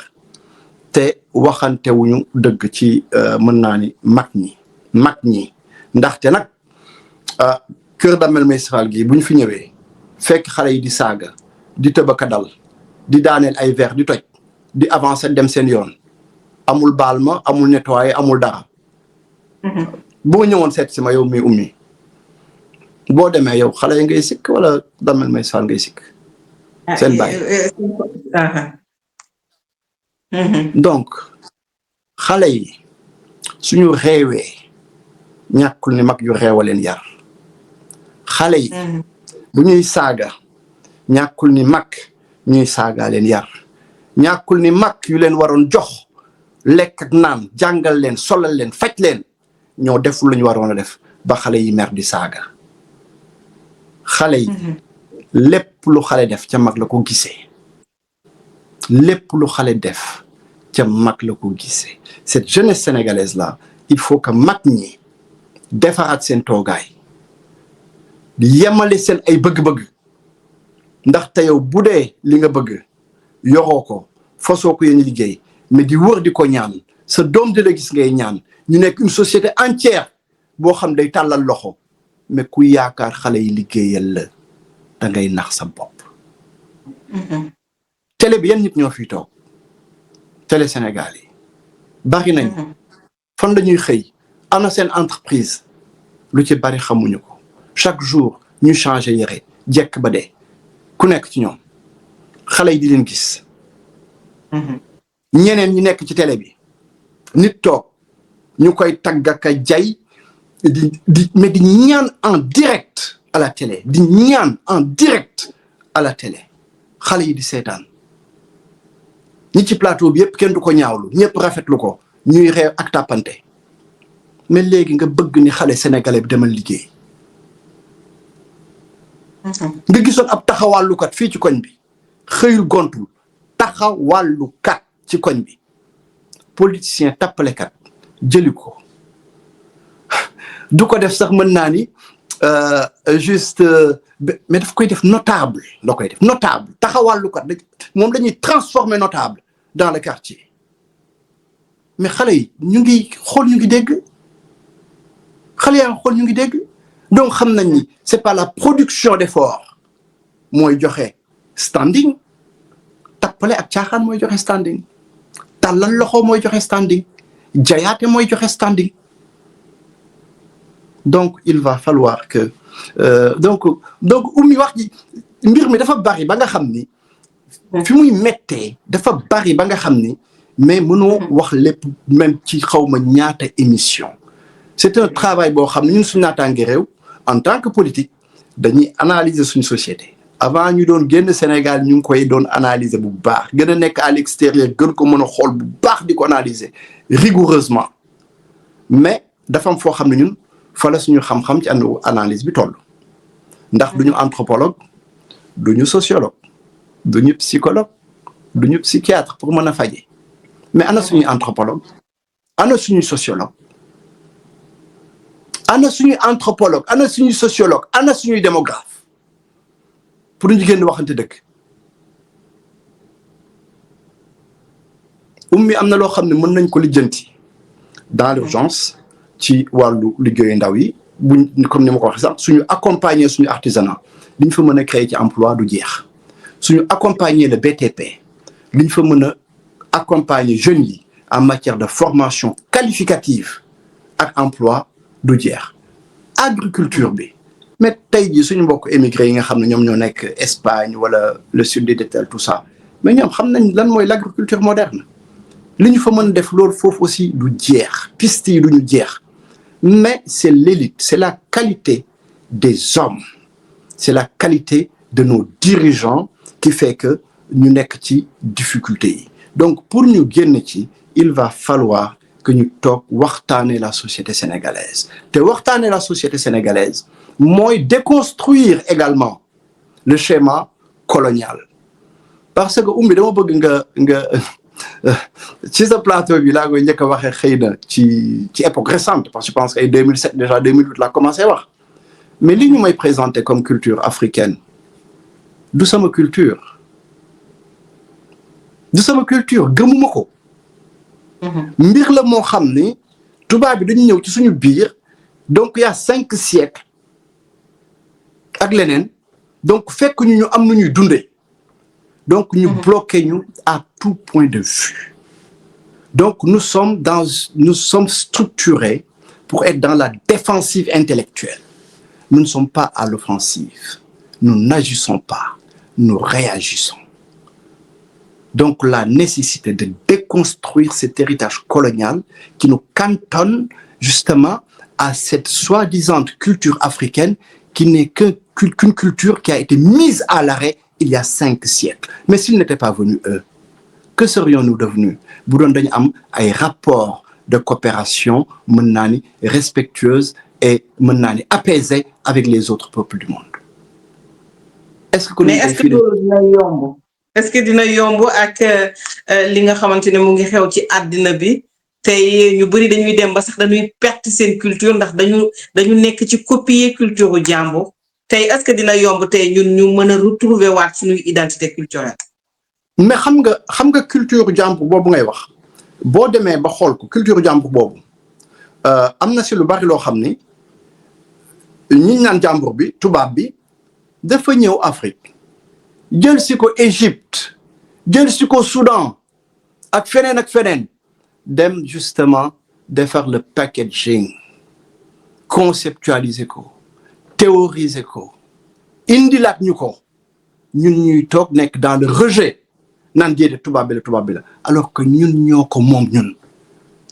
te waxantewuñu dëgg ci mën naa ni mag ñi ndaxte nag Kër Damel Meyssa Fall gi bu ñu fi ñëwee fekk xale yi di saaga di tëbaka dal di daaneel ay verre di toj di avancer dem seen yoon amul baal ma amul nettoyer amul dara boo ñëwoon seet si ma yow mi ummi boo demee yow xale yi ngay sikk wala Damel Meyssa Fall ngay sikk seen bàyyi donc xale yi suñu réewee ñàkkul ni mag yu réewa leen yar xale yi bu ñuy saaga ñàkkul ni mag ñuy saaga leen yar ñàkkul ni mag yu leen waroon jox lekk ak naan jàngal leen solal leen faj leen ñoo deful lu ñu waroon a def ba xale yi mer di saaga xale yi lépp lu xale def ca mag la ko gisee lépp lu xale def ca mag la ko gisee cette jeunesse sénégalaise là il faut que mag ñi defaraat seen toogaay di yemale seen ay bëgg-bëgg ndax te yow bu dee li nga bëgg yoroo ko fasoo ko yéen liggéey mais di wër di ko ñaan sa doom di la gis ngay ñaan ñu nekk une société entière boo xam day tàllal loxo mais ku yaakaar xale yi liggéeyal la da ngay nax sa bopp. télé bi yan nit ñoo fiy toog télé Sénégal yi bari nañ fan la ñuy xëy ana seen entreprise lu ci bari xamuñu ko chaque jour ñu changé yére jekk ba dee ku nekk ci ñoom xale yi di leen gis ñeneen ñi nekk ci télé bi nit toog ñu koy taggaka jay mais di ñaan en direct à la télé di ñaan en direct à la télé xale yi di seetaan ñi ci plateau bi yëpp kenn du ko ñaawlu ñëpp rafetlu ko ñuy reew ak tàppante mais léegi nga bëgg ni xale sénégalais bi demal liggéey nga gisoon ab taxawàllukat fii ci koñ bi xëyul gontul taxawàllukat ci koñ bi politicien tappalekat jëli ko du ko def sax mën naa ni juste mais daf koy def notable da koy def notable taxawàllukat moom la ñuy transformer notable dans le quartier mais xale yi ñu ngi xool ñu ngi dégg xale yaa ngi xool ñu ngi dégg donc xam nañ ni c'est pas la production d'effort mooy joxe standing tappale ak caaxaan mooy joxe standing tàllal loxo mooy joxe standing jayaate mooy joxe standing donc il va falloir que donc ummi wax ji mbir mi dafa bari ba nga xam ni fi muy mettee dafa bari ba nga xam ni mais mënoo wax lépp même ci xawma ñaata émission c'est un travail boo xam ne ñun suñu naataange réew en tant que politique dañuy analyser suñu société avant ñu doon génn Sénégal ñu ngi koy doon analyser bu baax gën a nekk à l'extérieur gën ko mën a xool bu baax di ko analyser rigoureusement mais dafa am foo xam ne ñun fa la suñu xam-xam ci analyse bi toll ndax duñu anthropologue duñu sociologue duñu psychologue duñu psychiatre pour mën a faje mais ana suñuy anthropologue ana suñuy sociologue ana suñuy anthropologue ana suñuy sociologue ana suñuy démographe pour ñu génn waxante dëgg ummi am na loo xam ne mën nañ ko lijjanti dans l'urgence ci wàllu liggéeyu ndaw yi buñ comme ni ma ko waxee sax suñu accompagner suñu artisanat li ñu fa mën a créer ci emploi du jeex suñu accompagner le BTP li ñu fa mën a accompagner jeunes yi en matière de formation qualificative ak emploi du jeex agriculture bi mais tey jii suñu mbokk émigré yi nga xam ne ñoom ñoo nekk Espagne wala le sud de tel tout ça mais ñoom xam nañ lan mooy l'agriculture moderne li ñu fa mën a def loolu foofu aussi du jeex piste yi duñu jeex mais c'est l'élite c'est la qualité des hommes c'est la qualité de nos dirigeants qui fait que ñu nekk ci difficulté yi donc pour ñu génn ci il va falloir que ñu toog waxtaane la société sénégalaise te waxtaane la société sénégalaise mooy déconstruire également le schéma colonial parce que umbi dama bëgg nga ci sa plateau bi laa koy njëkk a waxee xëy na ci époque récente parce que je pense que ay 2007 déjà 2008 laa commencé wax mais li ñu may présenter comme culture africaine du sama culture gëmuma ko mbir la moo xam ni tubaab bi dañu ñëw ci suñu biir donc il y a 5 siècles ak leneen donc fekk ñu am nu ñuy dundee donc ñu bloqué ñu à tout point de vue donc nous sommes structurés pour être dans la défensive intellectuelle nous ne sommes pas à l'offensive nous n'agissons pas nous réagissons donc la nécessité de déconstruire cet héritage colonial qui nous cantonne justement à cette soi-disant culture africaine qui n'est qu'une culture qui a été mise à l'arrêt il y a 5 siècles. Mais s'ils n'étaient pas venus, eux, que serions-nous devenus? Bu doon dañu am ay rapports de coopération mën naa ni respectueuses et mën naa ni apaisées avec les autres peuples du monde. Est-ce que loolu dina yomb? Est-ce que dina yomb ak li nga xamante ne mu ngi xew ci àddina bi tey ñu bëri dañuy dem ba sax dañuy perte seen culture ndax dañu nekk ci copier culture u jàmbur tey est-ce que dina yomb tey ñun ñu mën a retrouver waat suñuy identité culturelle. mais xam nga culture jàmbur boobu ngay wax boo demee ba xool ko culture jàmbur boobu am na si lu bari loo xam ni ñi naan jàmbur bi tubaab bi dafa ñëw Afrique jël si ko Égypte jël si ko Soudan ak feneen dem justement defar le packaging conceptualiser ko théoriser ko indilaat ñu ko ñun ñuy toog nekk dans le rejet naan déedéet tubaab bi la alors que ñun ñoo ko moom ñun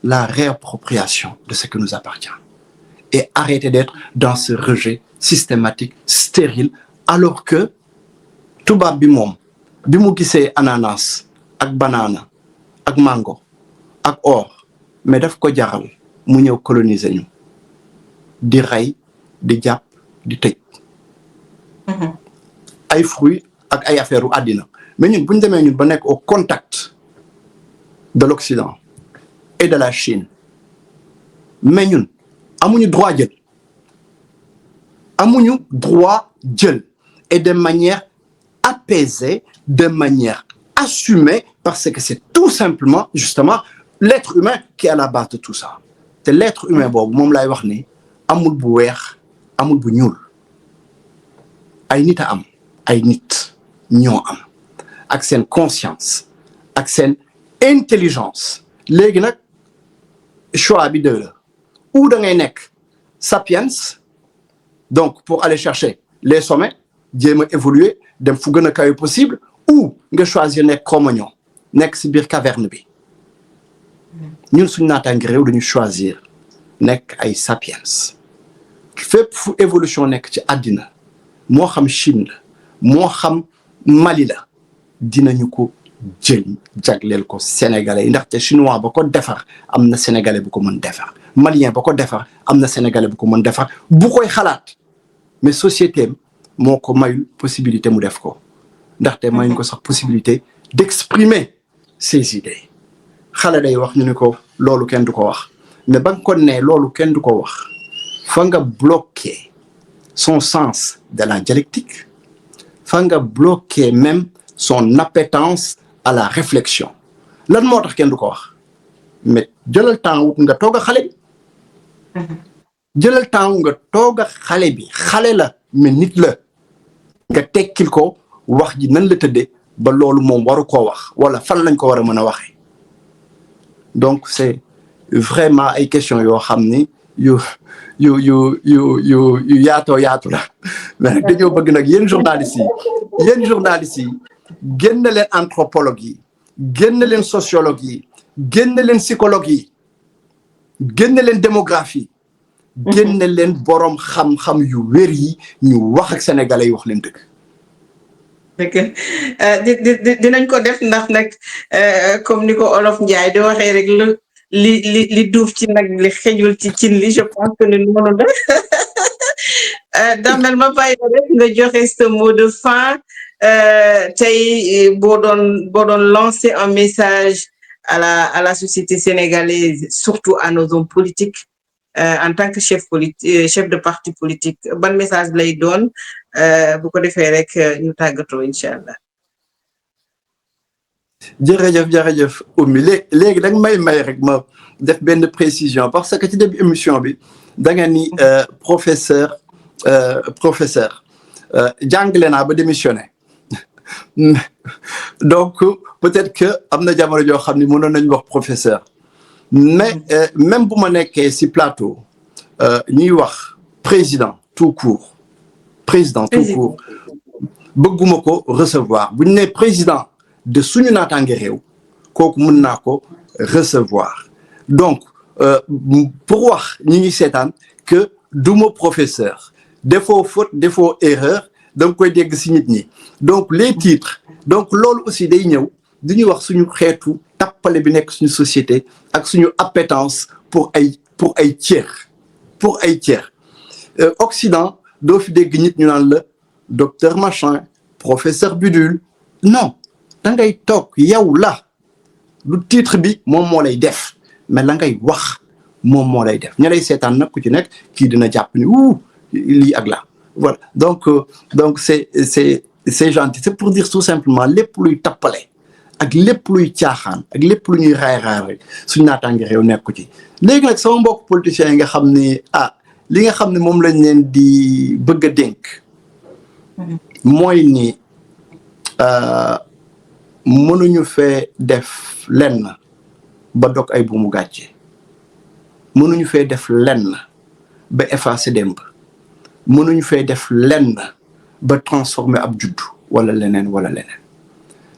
la réappropriation de ce qui nous appartient et arrêter d'être dans ce rejet systématique stérile alors que tubaab bi moom bi mu gisee ananas ak banana ak mango ak or mais daf ko jaral mu ñëw coloniser ñu di rey di jàpp di tëj ay fruits ak ay affaires u àddina mais ñun bu ñu demee ñun ba nekk au contact de l'Occident et de la Chine mais ñun amuñu droit jël et de manière apaisée de manière assumée parce que c'est tout simplement justement l'être humain qui est à la base de tout ça te l'être humain boobu moom lay wax ni amul bu weex amul bu ñuul ay nit a am ay nit ñoo am ak seen conscience ak seen intelligence léegi nag choix bi deux la ou da ngay nekk sapiens donc pour aller chercher les sommets jéem a évoluer dem fu gën a kawe possible ou nga choisir nekk Cro-Magnon nekk si biir caverne bi ñun suñu naataangi réew dañu choisir nekk ay sapiens fépp fu évolution nekk ci àddina moo xam Chine la moo xam Mali la dinañu ko jël jagleel ko sénégalais yi ndaxte chinois ba ko defar am na sénégalais bu ko mën defar malien ba ko defar am na sénégalais bu ko mën defar bu koy xalaat mais société moo ko mayul possibilité mu def ko ndaxte mayuñ ko sax possibilité d'exprimer ses idées xale day wax ñu ne ko loolu kenn du ko wax mais ba nga ko ne loolu kenn du ko wax fa nga bloquer son sens de la dialectique fa nga bloquer même son appétence à la réflexion lan moo tax kenn du ko wax mais jëlal temps wut nga toog a xale bi jëlal temps nga toog a xale bi xale la mais nit la nga tekkil ko wax ji nan la tëddee ba loolu moom waru koo wax wala fan lañ ko war a mën a waxee donc c'est vraiment ay questions yoo xam ni yu yaatoo yaatu la mais nag dañoo bëgg nag yéen journalistes yi génn leen anthropologue yi génn leen sociologue yi génn leen psychologue yi génn leen démographie génne leen borom xam-xam yu wér yi ñu wax ak sénégalais yi wax leen dëgg. dinañ ko def ndax nag comme ni ko Olof Njaay di waxee rek li duuf ci nag li xëjul ci cin li je pense que ni noonu la Damel ma bàyyi rek nga joxe ce mot de fin tey boo doon lancer un message à la société sénégalaise, surtout à nos hommes politiques en tant que chef de parti politique ban message lay doon bu ko defee rek ñu tàggatoo incha allah. jërëjëf Oumy léegi da nga may rek ma def benn précision parce que ci début émission bi da nga ni professeur jàngale naa ba démissionné donc peut-être que am na jamono joo xam ne mënoon nañu wax professeur mais même bu ma nekkee ci plateau ñuy wax président tout court bëgguma ko recevoir bu ñu nee président de suñu naataange réew kooku mën naa ko recevoir donc pour wax ñi ngi seetaan que duma professeur défaut faute défaut erreur da nga koy dégg ci nit ñi donc les titres donc loolu aussi day ñëw di ñuy wax suñu xeetu tappale bi nekk suñu société ak suñu appétence pour ay cër Occident doo fi dégg nit ñu naan la docteur machin professeur bidule non da ngay toog yow la lu titre bi moom moo lay def mais la ngay wax moom moo lay def ña lay seetaan nag ku ci nekk kii dina jàpp ni lii ak la voilà donc c'est gentil c'est pour dire tout simplement lépp luy tappale ak lépp luy caaxaan ak lépp lu ñuy raay rek suñu naataange réew nekku ci léegi nag sama mbokk politiciens yi nga xam ni li nga xam ne moom lañ leen di bëgg a dénk mooy ni mënuñu fee def lenn ba dog ay buumu gàcce mënuñu fee def lenn ba effacer démb mënuñu fee def lenn ba transformer ab juddu wala leneen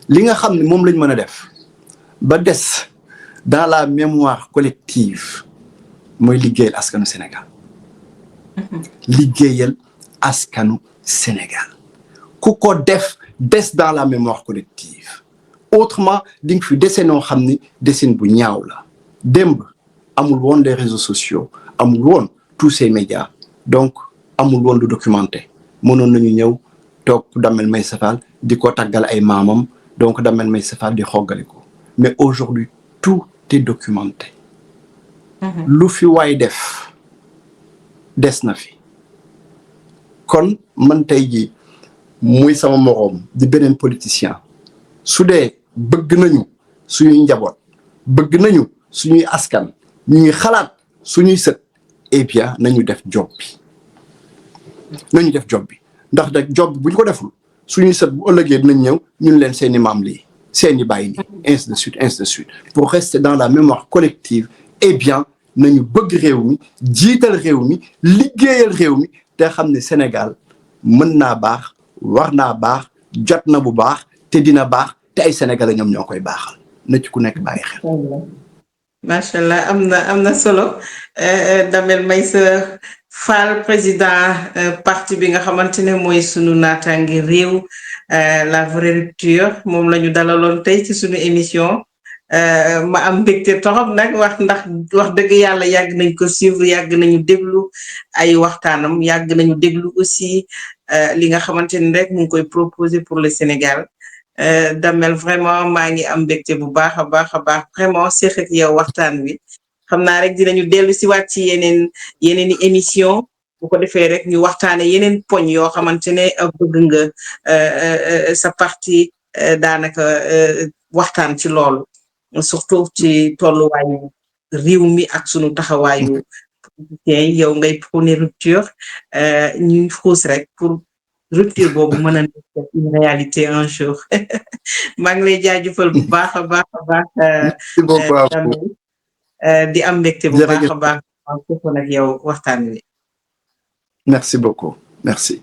li nga xam ne moom lañ mën a def ba des dans la mémoire collective mooy liggéeyal askanu Sénégal liggéeyal askanu Sénégal ku ko def des dans la mémoire collective autrement di nga fi dese noo xam ni desin bu ñaaw la démb amul woon les réseaux sociaux amul woon tous ces médias donc amul woon lu documenté mënoon nañu ñëw toog Damel Meissa Fall di ko taggal ay maamam donc Damel Meissa Fall di xoggali ko mais aujourd'hui tout est documenté lu fi waay def des na fi kon man tey ji muy sama moroom di beneen politicien su dee bëgg nañu suñuy njaboot bëgg nañu suñuy askan ñuy xalaat suñuy sët eh bien nañu def job bi ndax da job bu ñu ko deful suñuy sët bu ëllëgee dinañ ñëw ñun leen seeni maam lii seeni bàyyi lii ainsi de suite pour rester dans la mémoire collective eh bien nañu bëgg réew mi jiital réew mi liggéeyal réew mi te xam ne Sénégal mën naa baax war naa baax jot na bu baax te dina baax te ay Sénégalais ñoom ñoo koy baaxal na ci ku nekk bàyyi xel. macha allah am na solo Damel Meissa Fall président parti bi nga xamante ne mooy sunu naataange réew la vraie rupture moom la ñu dalaloon tey ci sunu émission ma am mbégte torop nag wax dëgg yàlla yàgg nañ ko suivre yàgg nañu déglu ay waxtaanam yàgg nañu déglu aussi li nga xamante ni rek mu ngi koy proposer pour le Sénégal Damel vraiment maa ngi am mbégte bu baax a baax vraiment seq ak yow waxtaan wi xam naa rek dinañu dellu si waat ci yeneen émission bu ko defee rek ñu waxtaane yeneen poñ yoo xamante ne bëgg nga sa parti daanaka waxtaan ci loolu surtout ci tolluwaayu réew mi ak sunu taxawaayu politiciens yow ngay prôner rupture ñuy xuus rek pour rupture boobu mën a nekk une réalité un jour maa ngi lay jaajëfal bu baax a baax di am mbégte bu baax a baax foofu nag yow waxtaan wi merci beaucoup merci